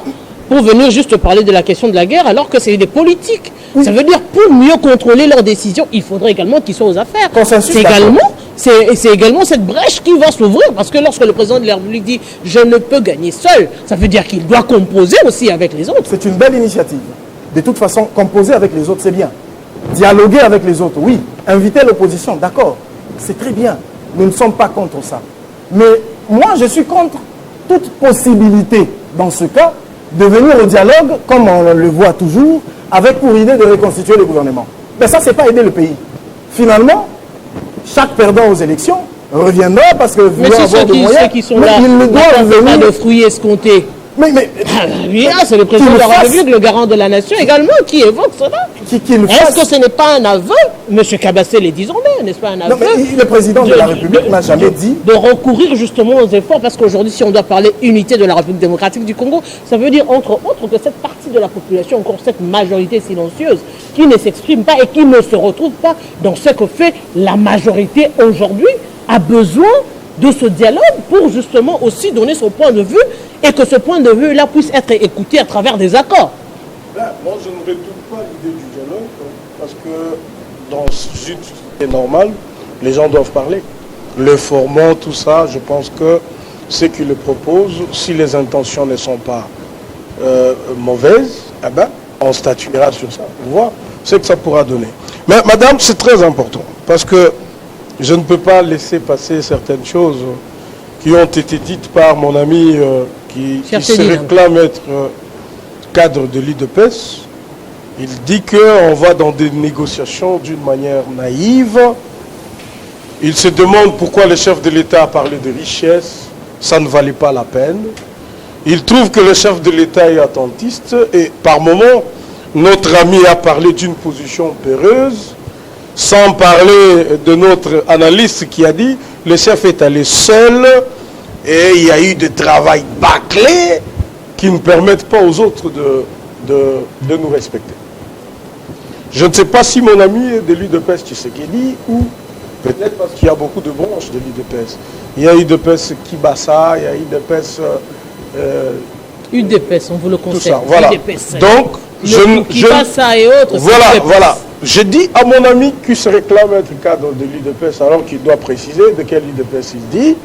S1: pour venir juste parler de la question de la guerre alors que c'est des politiques. Oui. Ça veut dire pour mieux contrôler leurs décisions, il faudrait également qu'ils soient aux affaires. C'est également cette brèche qui va s'ouvrir parce que lorsque le président de la République dit « je ne peux gagner seul », ça veut dire qu'il doit composer aussi avec les autres.
S5: C'est une belle initiative. De toute façon, composer avec les autres, c'est bien. Dialoguer avec les autres, oui. Inviter l'opposition, d'accord. C'est très bien. Nous ne sommes pas contre ça. Mais moi, je suis contre toute possibilité, dans ce cas, de venir au dialogue, comme on le voit toujours, avec pour idée de reconstituer le gouvernement. Mais ça, ce n'est pas aider le pays. Finalement, chaque perdant aux élections reviendra parce que vouloir avoir des moyens,
S1: ceux qui sont là,
S5: il ne doit venir
S1: de fruits escomptés.
S5: Mais
S1: c'est le président de la République, le garant de la nation également, qui évoque cela. Est-ce que ce n'est pas un aveu, M. Kabassé les disons bien, n'est-ce pas un aveu?
S5: Non, mais le président de la République n'a jamais dit...
S1: De recourir justement aux efforts, parce qu'aujourd'hui, si on doit parler unité de la République démocratique du Congo, ça veut dire, entre autres, que cette partie de la population, encore cette majorité silencieuse, qui ne s'exprime pas et qui ne se retrouve pas dans ce que fait la majorité aujourd'hui, a besoin de ce dialogue pour justement aussi donner son point de vue et que ce point de vue-là puisse être écouté à travers des accords.
S2: Là, moi, je ne retourne pas l'idée du dialogue parce que dans une société normale, les gens doivent parler. Le format, tout ça, je pense que ceux qui le proposent, si les intentions ne sont pas mauvaises, eh ben, on statuera sur ça. Vous voyez ce que ça pourra donner. Mais madame, c'est très important parce que je ne peux pas laisser passer certaines choses qui ont été dites par mon ami qui se réclame être cadre de l'IDPS. Il dit qu'on va dans des négociations d'une manière naïve. Il se demande pourquoi le chef de l'État a parlé de richesse. Ça ne valait pas la peine. Il trouve que le chef de l'État est attentiste. Et par moments, notre ami a parlé d'une position peureuse. Sans parler de notre analyste qui a dit le chef est allé seul et il y a eu des travail bâclés qui ne permettent pas aux autres de nous respecter. Je ne sais pas si mon ami est de l'UDPS Tshisekedi ou peut-être parce qu'il y a beaucoup de branches de l'UDPS. Il y a UDPS Kibasa, il y a UDPS...
S1: UDPS, on vous le conseille.
S2: Tout ça, voilà.
S1: UDPS,
S2: donc,
S1: Kibasa et autres.
S2: Voilà. Je dis à mon ami qui se réclame être cadre de l'UDPS, alors qu'il doit préciser de quel UDPS il dit,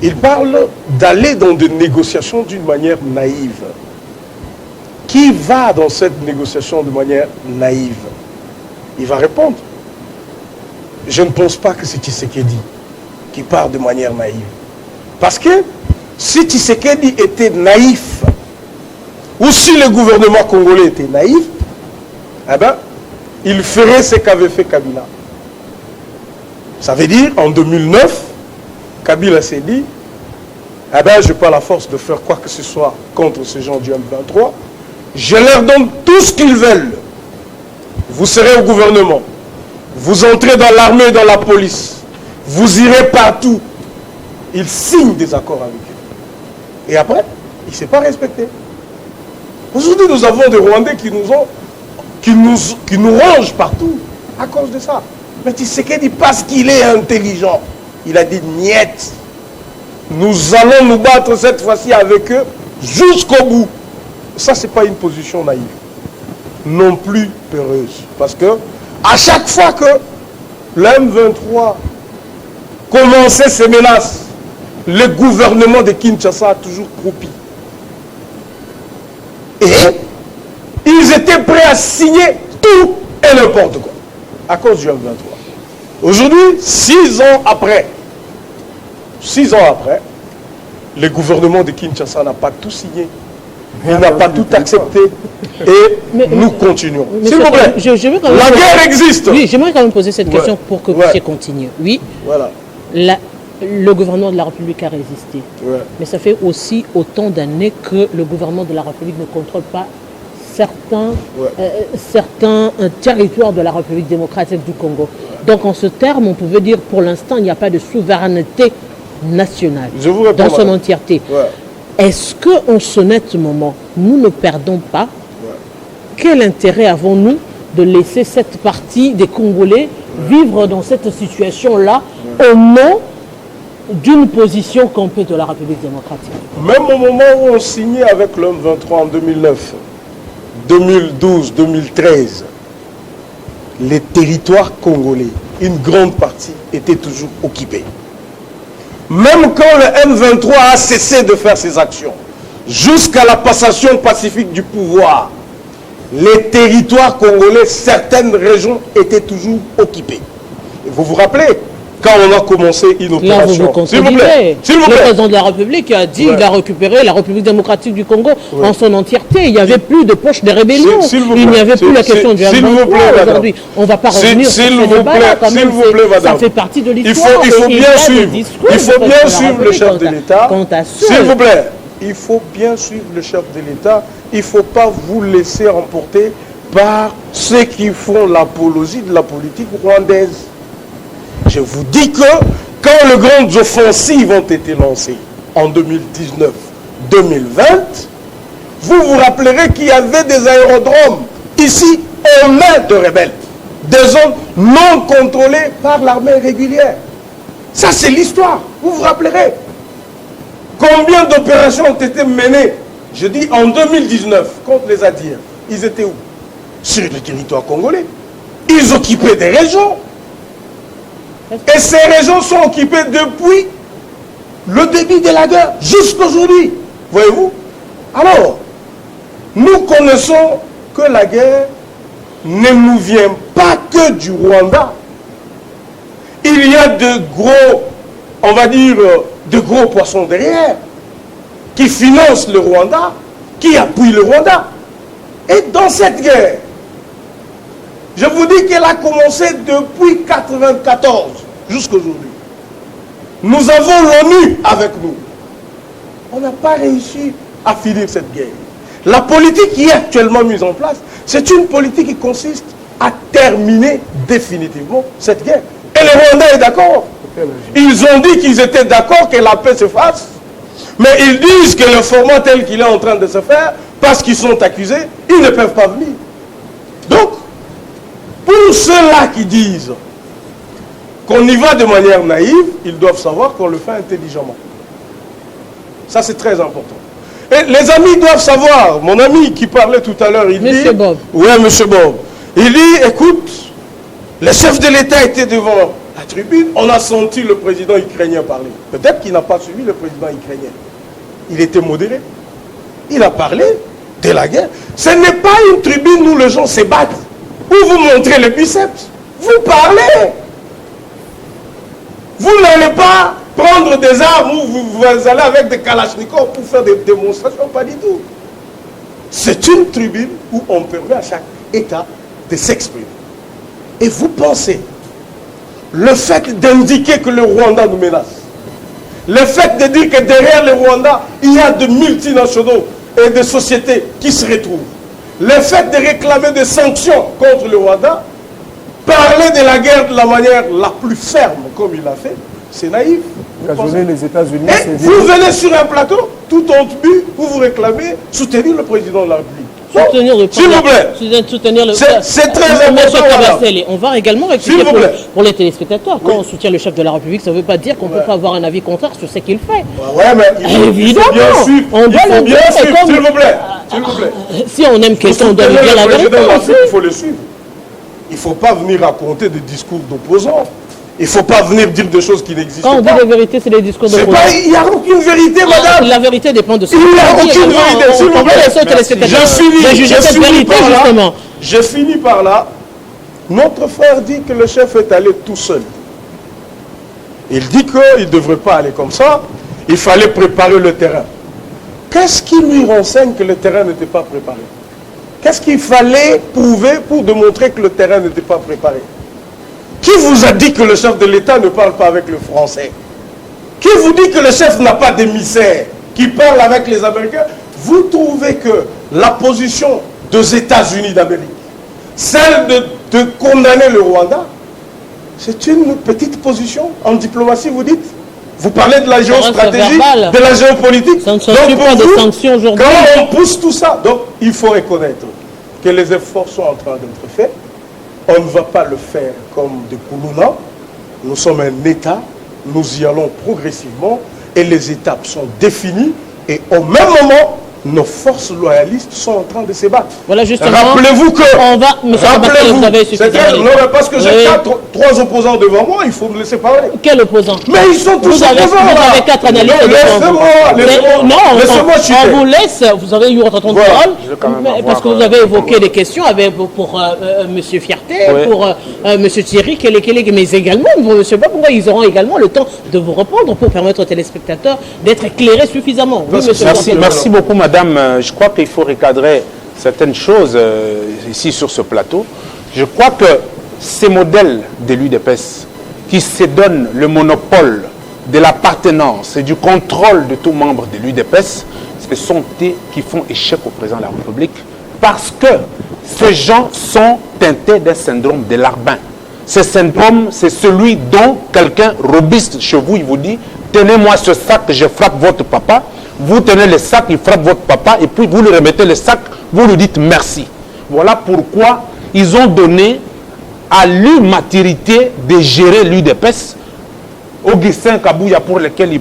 S2: il parle d'aller dans des négociations d'une manière naïve. Qui va dans cette négociation de manière naïve? Il va répondre. Je ne pense pas que c'est Tshisekedi qui part de manière naïve. Parce que si Tshisekedi était naïf, ou si le gouvernement congolais était naïf, eh ben, il ferait ce qu'avait fait Kabila. Ça veut dire, en 2009, Kabila s'est dit, eh ben, je n'ai pas la force de faire quoi que ce soit contre ces gens du M23. Je leur donne tout ce qu'ils veulent. Vous serez au gouvernement. Vous entrez dans l'armée, dans la police. Vous irez partout. Il signe des accords avec eux. Et après, il ne s'est pas respecté. Aujourd'hui, nous avons des Rwandais qui nous rongent partout à cause de ça. Mais Tshisekedi, parce qu'il est intelligent, il a dit niet. Nous allons nous battre cette fois-ci avec eux jusqu'au bout. Ça, ce n'est pas une position naïve. non plus peureuse. Parce que à chaque fois que le M23 commençait ses menaces, le gouvernement de Kinshasa a toujours croupi. Et ils étaient prêts à signer tout et n'importe quoi à cause du M23. Aujourd'hui, 6 ans après, le gouvernement de Kinshasa n'a pas tout signé. Il n'a pas tout accepté. Et nous continuons. S'il vous plaît, la guerre existe.
S1: Oui, j'aimerais quand même poser cette question pour que vous puissiez continuer. Oui,
S2: voilà.
S1: Le gouvernement de la République a résisté.
S2: Ouais.
S1: Mais ça fait aussi autant d'années que le gouvernement de la République ne contrôle pas certains territoires de la République démocratique du Congo. Ouais. Donc en ce terme, on pouvait dire pour l'instant, il n'y a pas de souveraineté nationale dans son entièreté. Ouais. Est-ce qu'en ce net moment, nous ne perdons pas? Quel intérêt avons-nous de laisser cette partie des Congolais vivre dans cette situation-là au nom d'une position complète de la République démocratique?
S2: Même au moment où on signait avec l'homme 23 en 2009, 2012, 2013, les territoires congolais, une grande partie, étaient toujours occupés. Même quand le M23 a cessé de faire ses actions, jusqu'à la passation pacifique du pouvoir, les territoires congolais, certaines régions étaient toujours occupées. Et vous vous rappelez, quand on a commencé une opération,
S1: s'il vous plaît, le président de la République a dit qu'il a récupéré la République démocratique du Congo en son entièreté. Il n'y avait plus de poche de rébellion. Il n'y avait plus la question du M23 aujourd'hui. On ne va pas revenir sur ce débat-là quand même. Ça fait partie de l'histoire.
S2: Il faut bien suivre le chef de l'État. S'il vous plaît, il faut bien suivre le chef de l'État. Il ne faut pas vous laisser emporter par ceux qui font l'apologie de la politique rwandaise. Je vous dis que quand les grandes offensives ont été lancées en 2019-2020, vous vous rappellerez qu'il y avait des aérodromes ici aux mains de rebelles, des zones non contrôlées par l'armée régulière. Ça, c'est l'histoire. Vous vous rappellerez. Combien d'opérations ont été menées, je dis en 2019, contre les Adiens? Ils étaient où? Sur le territoire congolais. Ils occupaient des régions. Et ces régions sont occupées depuis le début de la guerre jusqu'à aujourd'hui. Voyez-vous? Alors, nous connaissons que la guerre ne nous vient pas que du Rwanda. Il y a de gros, on va dire, de gros poissons derrière, qui financent le Rwanda, qui appuient le Rwanda. Et dans cette guerre, je vous dis qu'elle a commencé depuis 1994 jusqu'à aujourd'hui. Nous avons l'ONU avec nous. On n'a pas réussi à finir cette guerre. La politique qui est actuellement mise en place, c'est une politique qui consiste à terminer définitivement cette guerre. Et le Rwanda est d'accord. Ils ont dit qu'ils étaient d'accord que la paix se fasse. Mais ils disent que le format tel qu'il est en train de se faire, parce qu'ils sont accusés, ils ne peuvent pas venir. Donc, pour ceux-là qui disent qu'on y va de manière naïve, ils doivent savoir qu'on le fait intelligemment. Ça, c'est très important. Et les amis doivent savoir, mon ami qui parlait tout à l'heure, il dit...
S1: Monsieur Bob.
S2: Oui, Monsieur Bob. Il dit, écoute, le chef de l'État était devant la tribune, on a senti le président ukrainien parler. Peut-être qu'il n'a pas suivi le président ukrainien. Il était modéré. Il a parlé de la guerre. Ce n'est pas une tribune où les gens se battent, où vous montrez le biceps. Vous parlez. Vous n'allez pas prendre des armes ou vous allez avec des kalachnikovs pour faire des démonstrations, pas du tout. C'est une tribune où on permet à chaque État de s'exprimer. Et vous pensez, le fait d'indiquer que le Rwanda nous menace, le fait de dire que derrière le Rwanda, il y a de multinationaux et de sociétés qui se retrouvent, le fait de réclamer des sanctions contre le Rwanda, parler de la guerre de la manière la plus ferme, comme il l'a fait, c'est naïf.
S5: Les États-Unis.
S2: Vous venez sur un plateau, tout honte bu, vous réclamez soutenir le président de la République.
S1: soutenir le
S2: s'il vous plaît.
S1: Soutenir le
S2: c'est très important.
S1: On va également rectifier pour les téléspectateurs. Quand on soutient le chef de la République, ça ne veut pas dire qu'on ne peut pas avoir un avis contraire sur ce qu'il fait.
S2: Ouais, mais
S1: évidemment, on doit le dire.
S2: S'il vous plaît. S'il vous plaît.
S1: Si on aime quelqu'un, on doit lui dire la vérité aussi.
S2: Il faut le suivre. Il ne faut pas venir raconter des discours d'opposants. Il ne faut pas venir dire des choses qui n'existent pas.
S1: Quand on dit la vérité, c'est les discours d'opposants.
S2: Il n'y a aucune vérité, madame.
S1: La vérité dépend de ce
S2: Il n'y a aucune vérité, s'il vous plaît. Je finis par là. Notre frère dit que le chef est allé tout seul. Il dit qu'il ne devrait pas aller comme ça. Il fallait préparer le terrain. Qu'est-ce qui lui renseigne que le terrain n'était pas préparé? Qu'est-ce qu'il fallait prouver pour démontrer que le terrain n'était pas préparé? Qui vous a dit que le chef de l'État ne parle pas avec le Français? Qui vous dit que le chef n'a pas d'émissaire qui parle avec les Américains? Vous trouvez que la position des États-Unis d'Amérique, celle de condamner le Rwanda, c'est une petite position en diplomatie, vous dites? Vous parlez de la géostratégie, de la géopolitique.
S1: Ça ne s'agit pas de sanctions aujourd'hui.
S2: Quand on pousse tout ça, donc il faut reconnaître que les efforts sont en train d'être faits. On ne va pas le faire comme des Koulouna. Nous sommes un État, nous y allons progressivement et les étapes sont définies. Et au même moment, nos forces loyalistes sont en train de se battre.
S1: Voilà justement.
S2: Rappelez-vous que...
S1: Rappelez-vous,
S2: parce que j'ai trois opposants devant moi, il faut me laisser parler.
S1: Quel opposant?
S2: Mais ils sont tous opposants.
S1: Vous avez 4 analystes.
S2: Laissez-moi chuter.
S1: On vous laisse, vous avez eu votre temps de parole, parce que vous avez évoqué des questions pour M. Fierté, pour M. Thierry, mais également pour M. Babouga, ils auront également le temps de vous répondre pour permettre aux téléspectateurs d'être éclairés suffisamment.
S3: Merci beaucoup, madame. Je crois qu'il faut recadrer certaines choses ici sur ce plateau. Je crois que ces modèles de l'UDPS qui se donnent le monopole de l'appartenance et du contrôle de tout membre de l'UDPS, ce sont eux qui font échec au président de la République parce que ces gens sont teintés d'un syndrome de Larbin. Ce syndrome, c'est celui dont quelqu'un robuste chez vous, il vous dit « Tenez-moi ce sac, je frappe votre papa ». Vous tenez le sac, il frappe votre papa, et puis vous lui remettez le sac, vous lui dites merci. Voilà pourquoi ils ont donné à l'immaturité de gérer l'UDPS, Augustin Kabouya, pour lequel il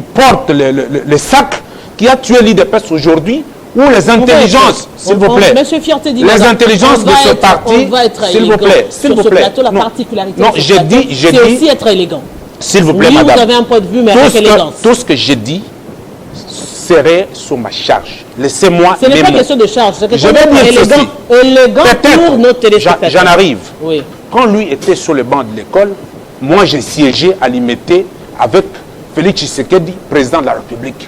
S3: porte le sac, qui a tué l'UDPS aujourd'hui, ou les intelligences, s'il vous plaît, les intelligences de ce parti, s'il vous plaît, s'il vous plaît.
S1: La particularité
S3: non, j'ai dit,
S1: c'est aussi être élégant.
S3: S'il vous plaît, madame.
S1: Vous avez un point de vue, mais avec élégance.
S3: Tout ce que j'ai dit serait sur ma charge. Laissez-moi.
S1: Ce n'est pas question de charge, c'est question
S3: élégant
S1: pour nos téléspectateurs.
S3: J'en arrive.
S1: Oui.
S3: Quand lui était sur le banc de l'école, moi j'ai siégé à l'imité avec Félix Tshisekedi, président de la République.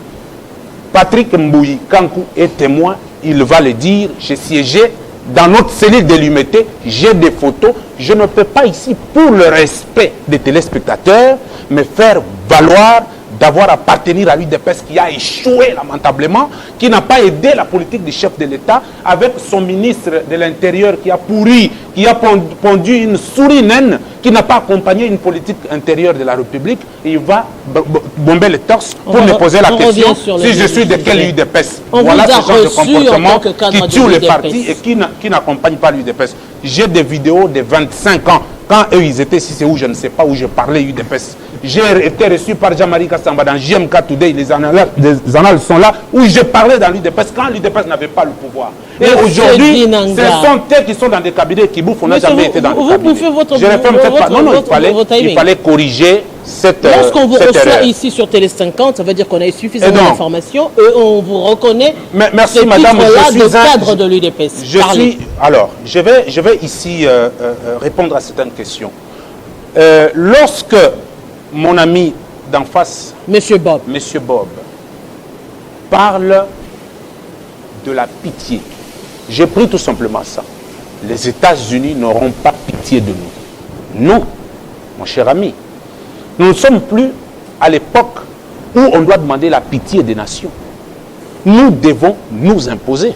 S3: Patrick Mbouyi Kankou est témoin, il va le dire, j'ai siégé dans notre cellule de l'humité, j'ai des photos. Je ne peux pas ici, pour le respect des téléspectateurs, me faire valoir d'avoir appartenu à l'UDPS qui a échoué lamentablement, qui n'a pas aidé la politique du chef de l'État, avec son ministre de l'Intérieur qui a pourri, qui a pondu une souris naine, qui n'a pas accompagné une politique intérieure de la République, et il va bomber le torse pour me poser la question si je suis de quel UDPS. Voilà ce genre de comportement qui tue les partis et qui n'accompagne pas l'UDPS. J'ai des vidéos de 25 ans. Quand eux, ils étaient ici, c'est où je ne sais pas où je parlais UDPS. J'ai été reçu par Jean-Marie Kassamba dans JMK Today, les annales sont là, où je parlais dans l'UDPS quand l'UDPS n'avait pas le pouvoir. Et aujourd'hui, ce sont eux qui sont dans des cabinets qui bouffent, on n'a jamais été dans des cabinets. Je réforme peut-être pas. Non, il fallait corriger cette
S1: Lorsqu'on vous reçoit ici sur Télé 50, ça veut dire qu'on a suffisamment d'informations et on vous reconnaît.
S3: Merci madame,
S1: je suis cadre de l'UDPS.
S3: Alors, je vais ici répondre à certaines questions. Lorsque mon ami d'en face, Monsieur Bob, parle de la pitié, j'ai pris tout simplement ça. Les États-Unis n'auront pas pitié de nous. Non, mon cher ami. Nous ne sommes plus à l'époque où on doit demander la pitié des nations. Nous devons nous imposer.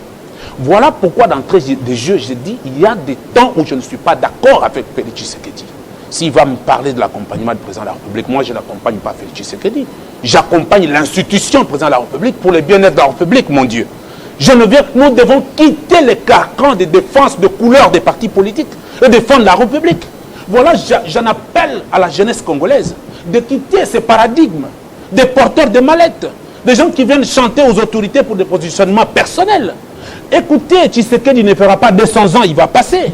S3: Voilà pourquoi d'entrée de jeu, j'ai dit, il y a des temps où je ne suis pas d'accord avec Félix Tshisekedi. S'il va me parler de l'accompagnement du président de la République, moi je n'accompagne pas Félix Tshisekedi. J'accompagne l'institution du président de la République pour le bien-être de la République, mon Dieu. Nous devons quitter les carcans de défense de couleurs des partis politiques et défendre la République. Voilà, j'en appelle à la jeunesse congolaise de quitter ces paradigmes des porteurs de mallettes, des gens qui viennent chanter aux autorités pour des positionnements personnels. Écoutez, Tshisekedi ne fera pas 200 ans, il va passer.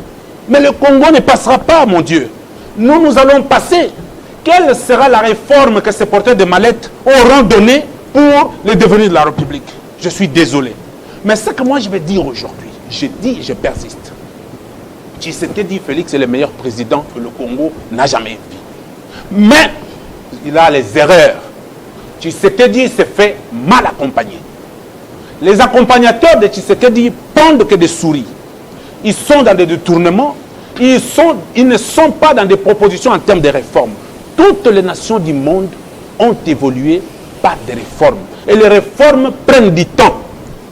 S3: Mais le Congo ne passera pas, mon Dieu. Nous allons passer. Quelle sera la réforme que ces porteurs de mallettes auront donnée pour le devenir de la République? Je suis désolé. Mais ce que moi je vais dire aujourd'hui, je dis et je persiste. Tshisekedi Félix est le meilleur président que le Congo n'a jamais vu. Mais il a les erreurs. Tshisekedi s'est fait mal accompagner. Les accompagnateurs de Tshisekedi pondent que des souris. Ils sont dans des détournements. Ils ne sont pas dans des propositions en termes de réformes. Toutes les nations du monde ont évolué par des réformes. Et les réformes prennent du temps.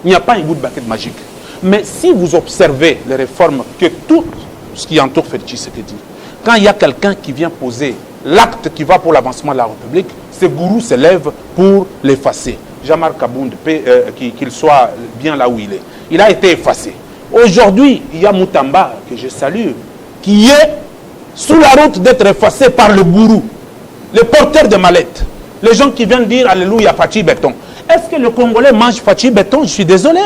S3: Il n'y a pas un bout de baguette magique. Mais si vous observez les réformes que tout ce qui entoure Félix Tshisekedi, quand il y a quelqu'un qui vient poser l'acte qui va pour l'avancement de la République, ces gourous se lèvent pour l'effacer. Jean-Marc Abound, qu'il soit bien là où il est. Il a été effacé. Aujourd'hui, il y a Moutamba, que je salue, qui est sous la route d'être effacé par le gourou, les porteurs de mallettes, les gens qui viennent dire Alléluia, Fachi Béton. Est-ce que le Congolais mange Fachi Béton? Je suis désolé.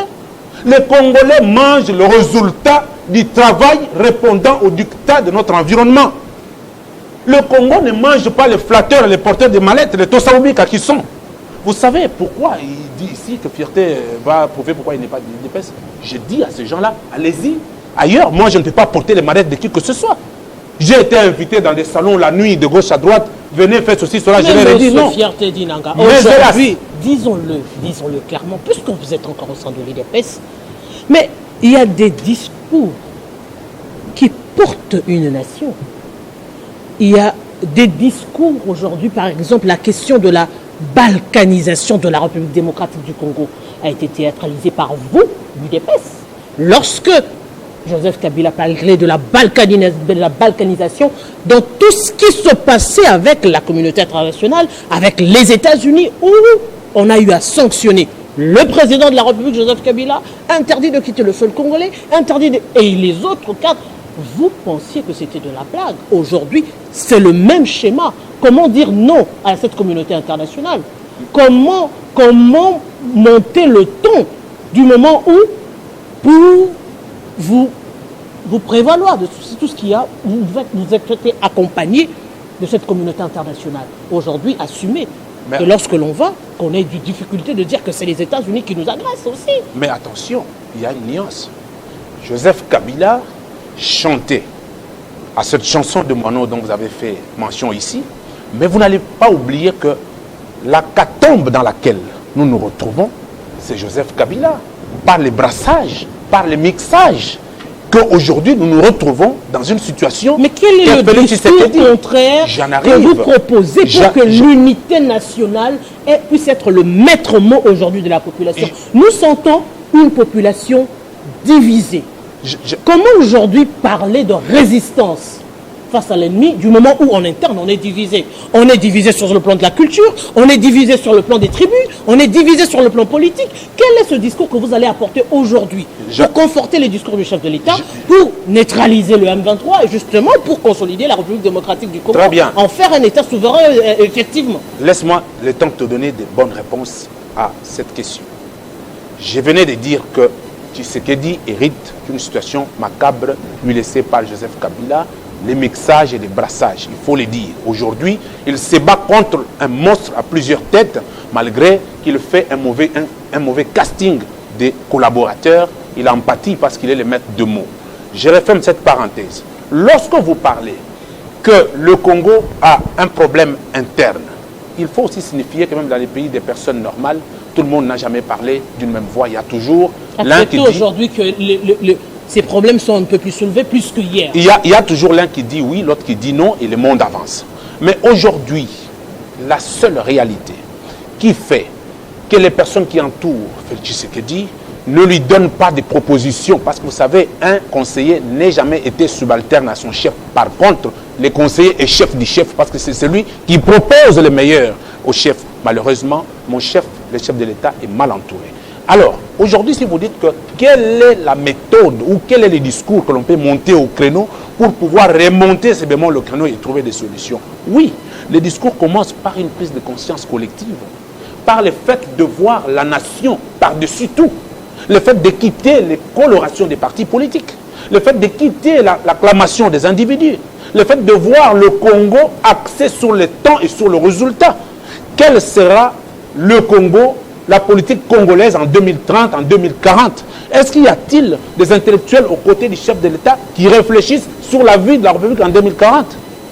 S3: Le Congolais mange le résultat du travail répondant au dictat de notre environnement. Le Congo ne mange pas les flatteurs, les porteurs de mallettes, les Tossaoubika qui sont. Vous savez pourquoi il dit ici que Fierté va prouver pourquoi il n'est pas d'UDPS? Je dis à ces gens-là, allez-y. Ailleurs, moi je ne peux pas porter les mallettes de qui que ce soit. J'ai été invité dans des salons la nuit de gauche à droite. Venez faire ceci, cela. Je leur ai dit non.
S1: Fierté d'Inanga. Aujourd'hui, disons-le clairement, puisque vous êtes encore au sein de l'UDPS, mais il y a des discours qui portent une nation. Il y a des discours aujourd'hui, par exemple, la question de la balkanisation de la République démocratique du Congo a été théâtralisée par vous, l'UDPS. Lorsque Joseph Kabila parlait de la balkanisation dans tout ce qui se passait avec la communauté internationale, avec les États-Unis, où on a eu à sanctionner le président de la République, Joseph Kabila, interdit de quitter le sol congolais, et les autres cadres. Vous pensiez que c'était de la blague. Aujourd'hui, c'est le même schéma. Comment dire non à cette communauté internationale? Comment monter le ton du moment où, pour vous prévaloir de tout ce qu'il y a, vous êtes accompagné de cette communauté internationale. Aujourd'hui, assumez que lorsque l'on va, qu'on ait des difficultés de dire que c'est les États-Unis qui nous agressent aussi.
S3: Mais attention, il y a une nuance. Joseph Kabila chantait à cette chanson de Mono dont vous avez fait mention ici, mais vous n'allez pas oublier que la catombe dans laquelle nous nous retrouvons, c'est Joseph Kabila, par les brassages, par les mixages, qu'aujourd'hui nous nous retrouvons dans une situation...
S1: Mais quel est le discours contraire que vous proposez pour que l'unité nationale puisse être le maître mot aujourd'hui de la population? Nous sentons une population divisée. Comment aujourd'hui parler de résistance face à l'ennemi du moment où en interne on est divisé? On est divisé sur le plan de la culture, on est divisé sur le plan des tribus, on est divisé sur le plan politique. Quel est ce discours que vous allez apporter aujourd'hui pour conforter les discours du chef de l'État, pour neutraliser le M23 et justement pour consolider la République démocratique du Congo, en faire un État souverain effectivement?
S3: Laisse-moi le temps de te donner des bonnes réponses à cette question. Je venais de dire que Tshisekedi hérite d'une situation macabre lui laissée par Joseph Kabila, les mixages et les brassages, il faut le dire. Aujourd'hui, il se bat contre un monstre à plusieurs têtes, malgré qu'il fait un mauvais casting des collaborateurs. Il empathie parce qu'il est le maître de mots. Je referme cette parenthèse. Lorsque vous parlez que le Congo a un problème interne, il faut aussi signifier que même dans les pays des personnes normales, tout le monde n'a jamais parlé d'une même voix. Il y a toujours l'un qui dit...
S1: aujourd'hui que ces problèmes sont un peu plus soulevés, plus que hier.
S3: Il y a toujours l'un qui dit oui, l'autre qui dit non, et le monde avance. Mais aujourd'hui, la seule réalité qui fait que les personnes qui entourent Félix Tshisekedi ne lui donnent pas de propositions, parce que vous savez, un conseiller n'est jamais été subalterne à son chef. Par contre, le conseiller est chef du chef, parce que c'est celui qui propose le meilleur au chef. Malheureusement, mon chef, le chef de l'État, est mal entouré. Alors, aujourd'hui, si vous dites que quelle est la méthode ou quel est le discours que l'on peut monter au créneau pour pouvoir remonter simplement le créneau et trouver des solutions. Oui, le discours commence par une prise de conscience collective, par le fait de voir la nation par-dessus tout, le fait de quitter les colorations des partis politiques, le fait de quitter l'acclamation des individus, le fait de voir le Congo axé sur le temps et sur le résultat. Quel sera le Congo, la politique congolaise en 2030, en 2040? Est-ce qu'il y a-t-il des intellectuels aux côtés du chef de l'État qui réfléchissent sur la vie de la République en 2040?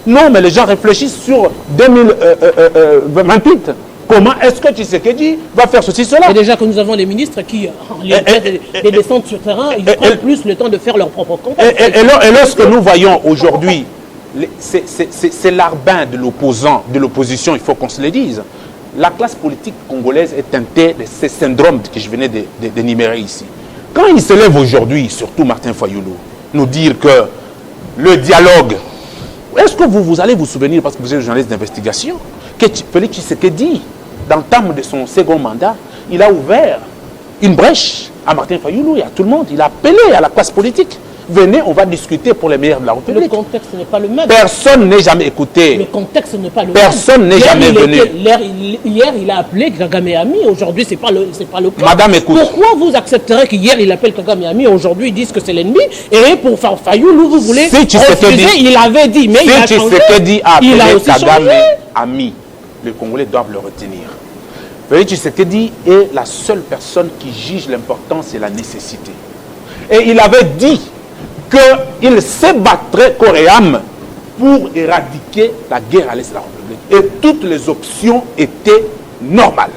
S3: Non, mais les gens réfléchissent sur 2028. Comment est-ce que Tshisekedi va faire ceci, cela?
S1: Et déjà que nous avons des ministres qui, les descentes sur terrain, ils prennent plus le temps de faire leur propre compte.
S3: Et lorsque nous voyons aujourd'hui, c'est l'arbin de l'opposant, de l'opposition, il faut qu'on se le dise. La classe politique congolaise est teintée de ces syndromes que je venais d'énumérer ici. Quand il se lève aujourd'hui, surtout Martin Fayulu, nous dire que le dialogue, est-ce que vous allez vous souvenir, parce que vous êtes journaliste d'investigation, que Félix Tshisekedi, dans le terme de son second mandat, il a ouvert une brèche à Martin Fayulu et à tout le monde. Il a appelé à la classe politique. Venez, on va discuter pour les meilleurs de la République.
S1: Le contexte n'est pas le même.
S3: Personne n'est jamais écouté.
S1: Le contexte n'est pas le
S3: Personne n'est jamais venu.
S1: Hier, il a appelé Kagame ami. Aujourd'hui, ce n'est pas le cas.
S3: Madame, écoute.
S1: Pourquoi vous accepterez qu'hier, il appelle Kagame ami, aujourd'hui, ils disent que c'est l'ennemi, et pour Fayulu, vous voulez refuser, il avait dit, mais il a changé.
S3: Si Tshisekedi a appelé Kagame
S1: changé.
S3: ami, les Congolais doivent le retenir. Félix Tshisekedi est la seule personne qui juge l'importance et la nécessité. Et il avait dit qu'il se battrait corps et âme pour éradiquer la guerre à l'est de la République. Et toutes les options étaient normales.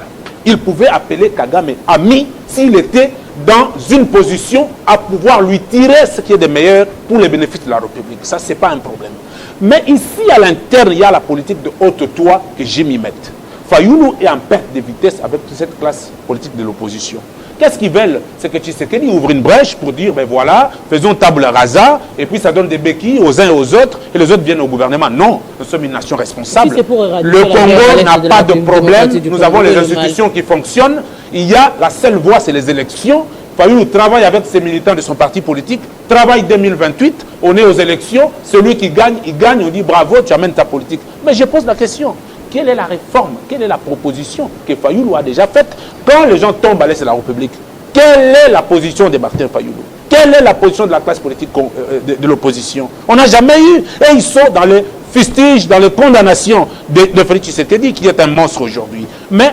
S3: Il pouvait appeler Kagame ami s'il était dans une position à pouvoir lui tirer ce qui est de meilleur pour les bénéfices de la République. Ça, ce n'est pas un problème. Mais ici, à l'interne, il y a la politique de haute toit que je m'y mette. Fayulu est en perte de vitesse avec toute cette classe politique de l'opposition. Qu'est-ce qu'ils veulent? C'est que Tshisekedi ouvre une brèche pour dire, ben voilà, faisons table rasa, et puis ça donne des béquilles aux uns et aux autres, et les autres viennent au gouvernement. Non, nous sommes une nation responsable.
S1: Si
S3: le Congo n'a pas de problème, nous avons les institutions qui fonctionnent. Il y a la seule voie, c'est les élections. Fayulu travaille avec ses militants de son parti politique, travaille 2028, on est aux élections, celui qui gagne, il gagne, on dit bravo, tu amènes ta politique. Mais je pose la question. Quelle est la réforme, quelle est la proposition que Fayulu a déjà faite quand les gens tombent à l'est de la République? Quelle est la position de Martin Fayulu? Quelle est la position de la classe politique de l'opposition? On n'a jamais eu. Et ils sont dans les fustiges, dans les condamnations de Félix Tshisekedi, qui est un monstre aujourd'hui. Mais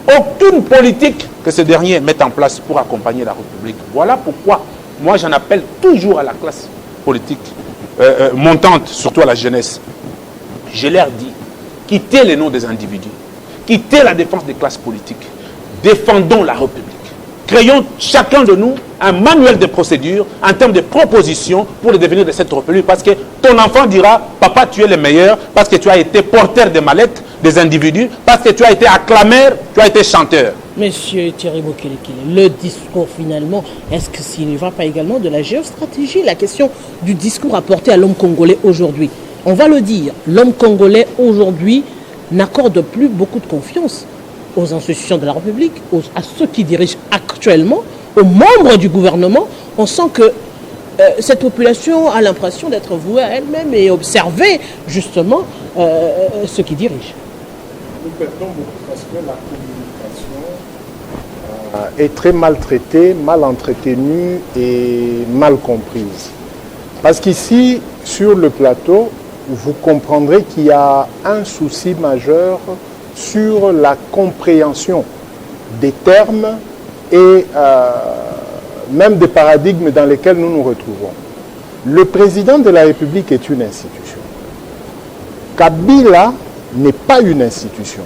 S3: aucune politique que ce dernier mette en place pour accompagner la République. Voilà pourquoi moi j'en appelle toujours à la classe politique montante, surtout à la jeunesse. Je leur dis, quittez les noms des individus, quittez la défense des classes politiques, défendons la République. Créons chacun de nous un manuel de procédure en termes de propositions pour le devenir de cette République, parce que ton enfant dira, papa tu es le meilleur, parce que tu as été porteur des mallettes des individus, parce que tu as été acclameur, tu as été chanteur.
S1: Monsieur Thierry Bokelekele, le discours finalement, est-ce que s'il ne va pas également de la géostratégie, la question du discours apporté à l'homme congolais aujourd'hui? On va le dire, l'homme congolais aujourd'hui n'accorde plus beaucoup de confiance aux institutions de la République, à ceux qui dirigent actuellement, aux membres du gouvernement. On sent que cette population a l'impression d'être vouée à elle-même et observer justement ceux qui dirigent.
S4: Nous perdons beaucoup parce que la communication est très maltraitée, mal entretenue et mal comprise. Parce qu'ici, sur le plateau, vous comprendrez qu'il y a un souci majeur sur la compréhension des termes et même des paradigmes dans lesquels nous nous retrouvons. Le président de la République est une institution. Kabila n'est pas une institution.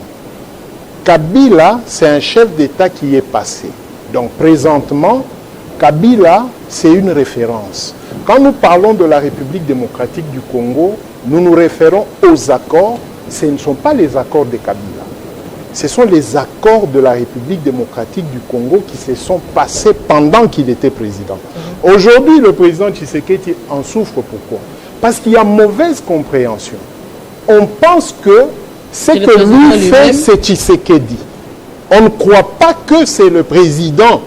S4: Kabila, c'est un chef d'État qui est passé. Donc présentement, Kabila, c'est une référence. Quand nous parlons de la République démocratique du Congo, nous nous référons aux accords. Ce ne sont pas les accords de Kabila. Ce sont les accords de la République démocratique du Congo qui se sont passés pendant qu'il était président. Aujourd'hui, le président Tshisekedi en souffre. Pourquoi? Parce qu'il y a mauvaise compréhension. On pense que ce que lui fait, c'est Tshisekedi. On ne croit pas que c'est le président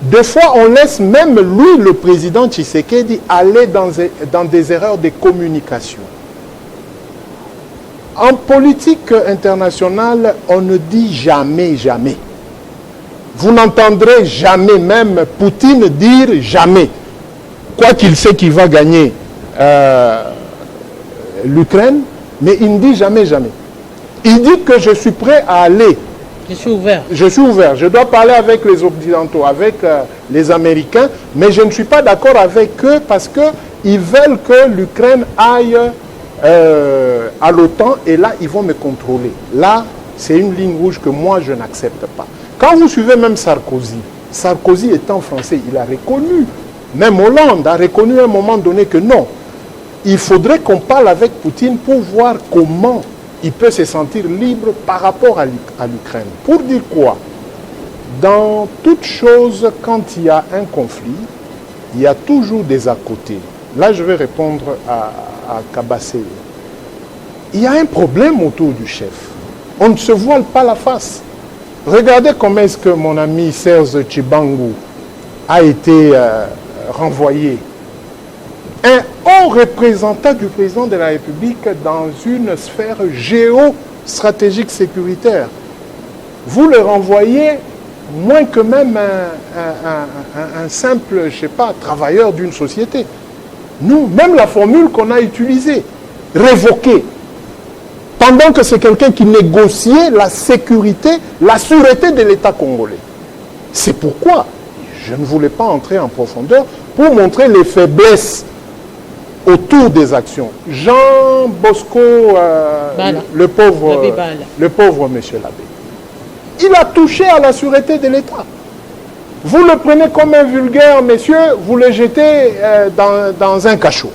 S4: Des fois, on laisse même lui, le président Tshisekedi, aller dans des erreurs de communication. En politique internationale, on ne dit jamais, jamais. Vous n'entendrez jamais même Poutine dire jamais. Quoi qu'il sait qu'il va gagner l'Ukraine, mais il ne dit jamais, jamais. Il dit que je suis prêt à aller.
S1: Je suis ouvert.
S4: Je suis ouvert. Je dois parler avec les Occidentaux, avec les Américains, mais je ne suis pas d'accord avec eux parce qu'ils veulent que l'Ukraine aille à l'OTAN et là, ils vont me contrôler. Là, c'est une ligne rouge que moi, je n'accepte pas. Quand vous suivez même Sarkozy étant français, il a reconnu, même Hollande a reconnu à un moment donné que non, il faudrait qu'on parle avec Poutine pour voir comment il peut se sentir libre par rapport à l'Ukraine. Pour dire quoi? Dans toute chose, quand il y a un conflit, il y a toujours des à côté. Là, je vais répondre à Kabassé. Il y a un problème autour du chef. On ne se voile pas la face. Regardez comment est-ce que mon ami Serge Tchibangu a été renvoyé. Un haut représentant du président de la République dans une sphère géostratégique sécuritaire. Vous le renvoyez moins que même un simple, je ne sais pas, travailleur d'une société. Nous, même la formule qu'on a utilisée, révoquer, pendant que c'est quelqu'un qui négociait la sécurité, la sûreté de l'État congolais. C'est pourquoi je ne voulais pas entrer en profondeur pour montrer les faiblesses autour des actions. Jean Bosco, le pauvre monsieur l'abbé, il a touché à la sûreté de l'État. Vous le prenez comme un vulgaire monsieur, vous le jetez dans un cachot.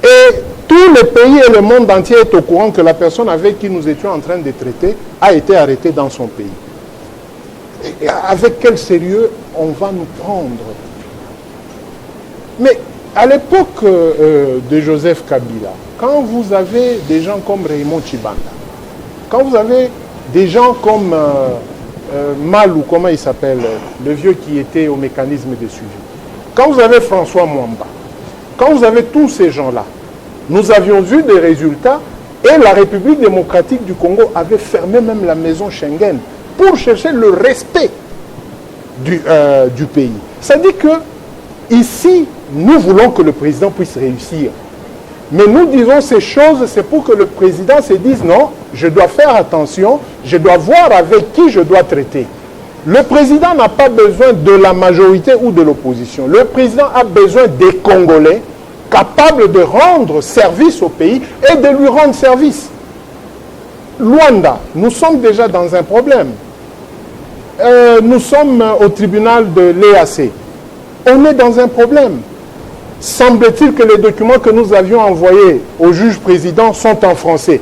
S4: Et tous les pays et le monde entier est au courant que la personne avec qui nous étions en train de traiter a été arrêtée dans son pays. Et avec quel sérieux on va nous prendre? Mais à l'époque de Joseph Kabila, quand vous avez des gens comme Raymond Tshibanda, quand vous avez des gens comme Malou, comment il s'appelle, le vieux qui était au mécanisme de suivi, quand vous avez François Mwamba, quand vous avez tous ces gens-là, nous avions vu des résultats et la République démocratique du Congo avait fermé même la maison Schengen pour chercher le respect du pays. Ça dit que ici, nous voulons que le président puisse réussir. Mais nous disons ces choses, c'est pour que le président se dise non, je dois faire attention, je dois voir avec qui je dois traiter. Le président n'a pas besoin de la majorité ou de l'opposition. Le président a besoin des Congolais capables de rendre service au pays et de lui rendre service. Luanda, nous sommes déjà dans un problème. Nous sommes au tribunal de l'EAC. On est dans un problème. Semble-t-il que les documents que nous avions envoyés au juge président sont en français.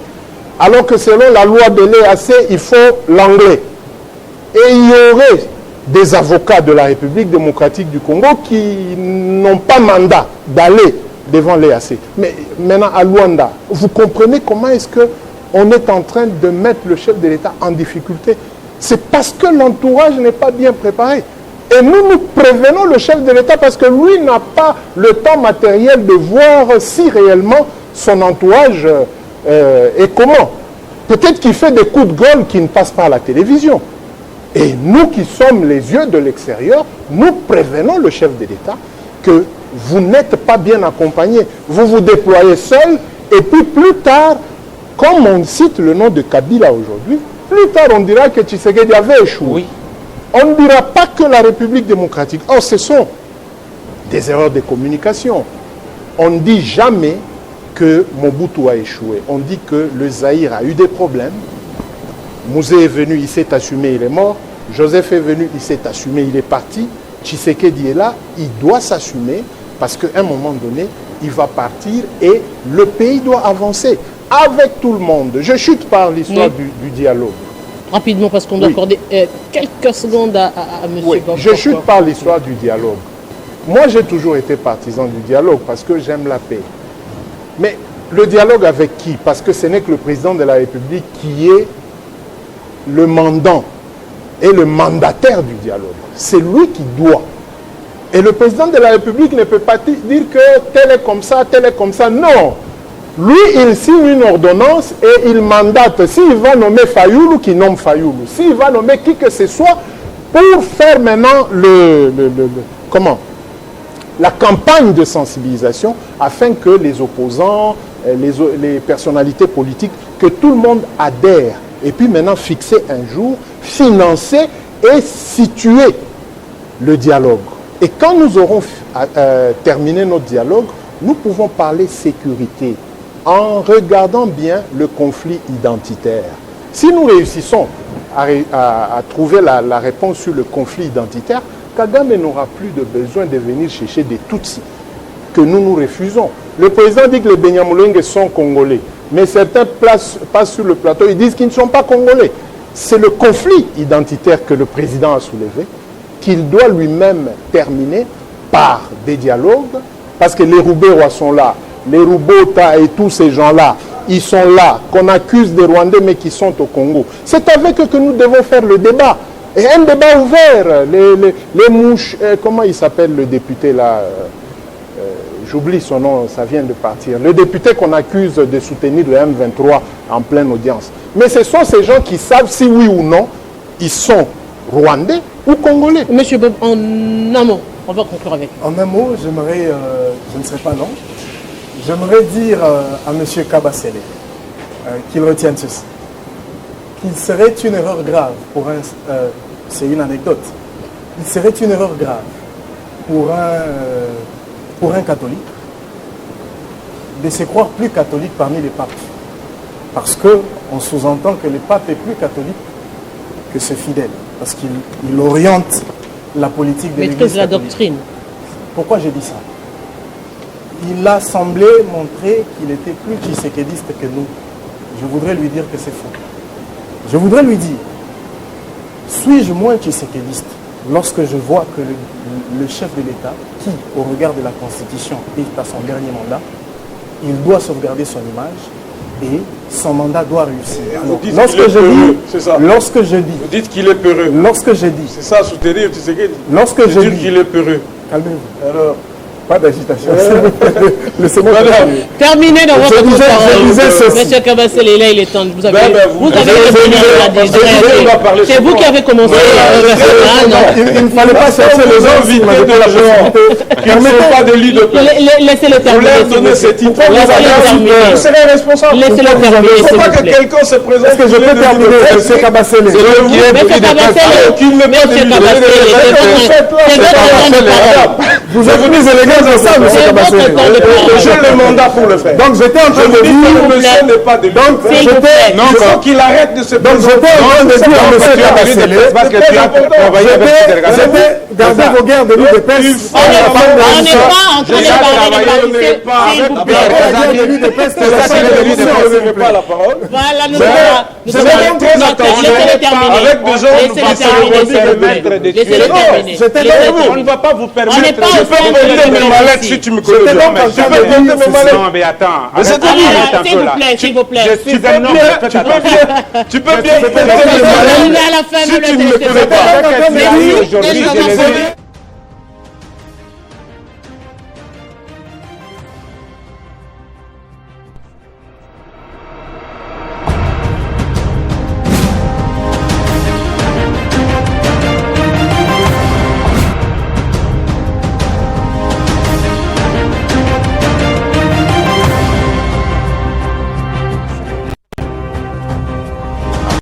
S4: Alors que selon la loi de l'EAC, il faut l'anglais. Et il y aurait des avocats de la République démocratique du Congo qui n'ont pas mandat d'aller devant l'EAC. Mais maintenant, à Luanda, vous comprenez comment est-ce qu'on est en train de mettre le chef de l'État en difficulté? C'est parce que l'entourage n'est pas bien préparé. Et nous prévenons le chef de l'État parce que lui n'a pas le temps matériel de voir si réellement son entourage est comment. Peut-être qu'il fait des coups de gueule qui ne passent pas à la télévision. Et nous qui sommes les yeux de l'extérieur, nous prévenons le chef de l'État que vous n'êtes pas bien accompagné. Vous vous déployez seul et puis plus tard, comme on cite le nom de Kabila aujourd'hui, plus tard on dira que Tshisekedi avait échoué. Oui. On ne dira pas que la République démocratique. Or, ce sont des erreurs de communication. On ne dit jamais que Mobutu a échoué. On dit que le Zaïre a eu des problèmes. Mouzé est venu, il s'est assumé, il est mort. Joseph est venu, il s'est assumé, il est parti. Tshisekedi est là, il doit s'assumer parce qu'à un moment donné, il va partir et le pays doit avancer avec tout le monde. Je chute par l'histoire du dialogue.
S1: Rapidement, parce qu'on doit accorder quelques secondes à M.
S4: Oui, je chute par l'histoire du dialogue. Moi, j'ai toujours été partisan du dialogue parce que j'aime la paix. Mais le dialogue avec qui? Parce que ce n'est que le président de la République qui est le mandant est le mandataire du dialogue. C'est lui qui doit. Et le président de la République ne peut pas dire que tel est comme ça, tel est comme ça. Non. Lui, il signe une ordonnance et il mandate. S'il va nommer Fayoulou, qu'il nomme Fayoulou. S'il va nommer qui que ce soit pour faire maintenant la campagne de sensibilisation afin que les opposants, les personnalités politiques, que tout le monde adhère. Et puis maintenant fixer un jour, financer et situer le dialogue. Et quand nous aurons terminé notre dialogue, nous pouvons parler sécurité en regardant bien le conflit identitaire. Si nous réussissons à trouver la réponse sur le conflit identitaire, Kagame n'aura plus de besoin de venir chercher des Tutsis que nous refusons. Le président dit que les Benyamulenge sont congolais, mais certains passent sur le plateau et disent qu'ils ne sont pas congolais. C'est le conflit identitaire que le président a soulevé, qu'il doit lui-même terminer par des dialogues, parce que les Rouberois sont là, les Roubota et tous ces gens-là, ils sont là, qu'on accuse des Rwandais mais qui sont au Congo. C'est avec eux que nous devons faire le débat. Et un débat ouvert. Les mouches, comment il s'appelle le député là j'oublie son nom, ça vient de partir. Le député qu'on accuse de soutenir le M23 en pleine audience. Mais ce sont ces gens qui savent si oui ou non ils sont rwandais ou congolais.
S1: Monsieur Bob, en un mot, on va conclure avec.
S5: En un mot, j'aimerais, je ne serai pas long, j'aimerais dire à M. Kabasele qu'il retienne ceci. Il serait une erreur grave c'est une anecdote, il serait une erreur grave pour un catholique de se croire plus catholique parmi les papes. Parce qu'on sous-entend que le pape est plus catholique que ce fidèle. Parce qu'il oriente la politique de l'Église catholique.
S1: La doctrine.
S5: Pourquoi j'ai dit ça? Il a semblé montrer qu'il était plus tshisekédiste que nous. Je voudrais lui dire que c'est faux. Je voudrais lui dire, suis-je moins tshisekédiste lorsque je vois que le chef de l'État, qui, au regard de la Constitution, est à son dernier mandat, il doit sauvegarder son image et son mandat doit réussir. Alors, lorsque je dis...
S2: Vous dites qu'il est peureux.
S5: Lorsque je dis...
S2: C'est ça, soutenir tshisekedi.
S5: Lorsque je dis
S2: qu'il est peureux.
S5: Calmez-vous. Alors... Pas d'agitation. Laissez-moi
S1: terminer dans votre parole. Monsieur Kabasele, là, il est temps. Vous avez c'est vous qui avez commencé.
S5: Il ne fallait pas chercher les invités de la journée. Permettez pas de l'île.
S1: Laissez-le terminer.
S2: Vous serez responsable.
S1: Laissez-le terminer.
S2: Il ne faut pas que quelqu'un se présente.
S5: Est-ce que je peux terminer, monsieur Kabasele? Vous êtes venu élégant dans ça, monsieur Kabasele.
S2: J'ai le mandat pour le faire.
S5: Donc j'étais en train de dire
S2: que monsieur n'est pas de lui.
S5: Donc
S2: il faut qu'il arrête de se présenter.
S5: Donc j'étais en train de dire à monsieur Kabasele, gardez vos guerres de lui de peste.
S1: On n'est pas en train de parler de peste. Voilà, nous sommes
S2: très attendus avec des gens qui nous passent on ne va pas vous permettre. Je peux porter mes mallettes si tu me connais bien. Je peux porter mes mallettes.
S3: Non, mais attends.
S1: S'il vous plaît.
S2: Tu peux bien porter mes mallettes si tu ne me connais pas.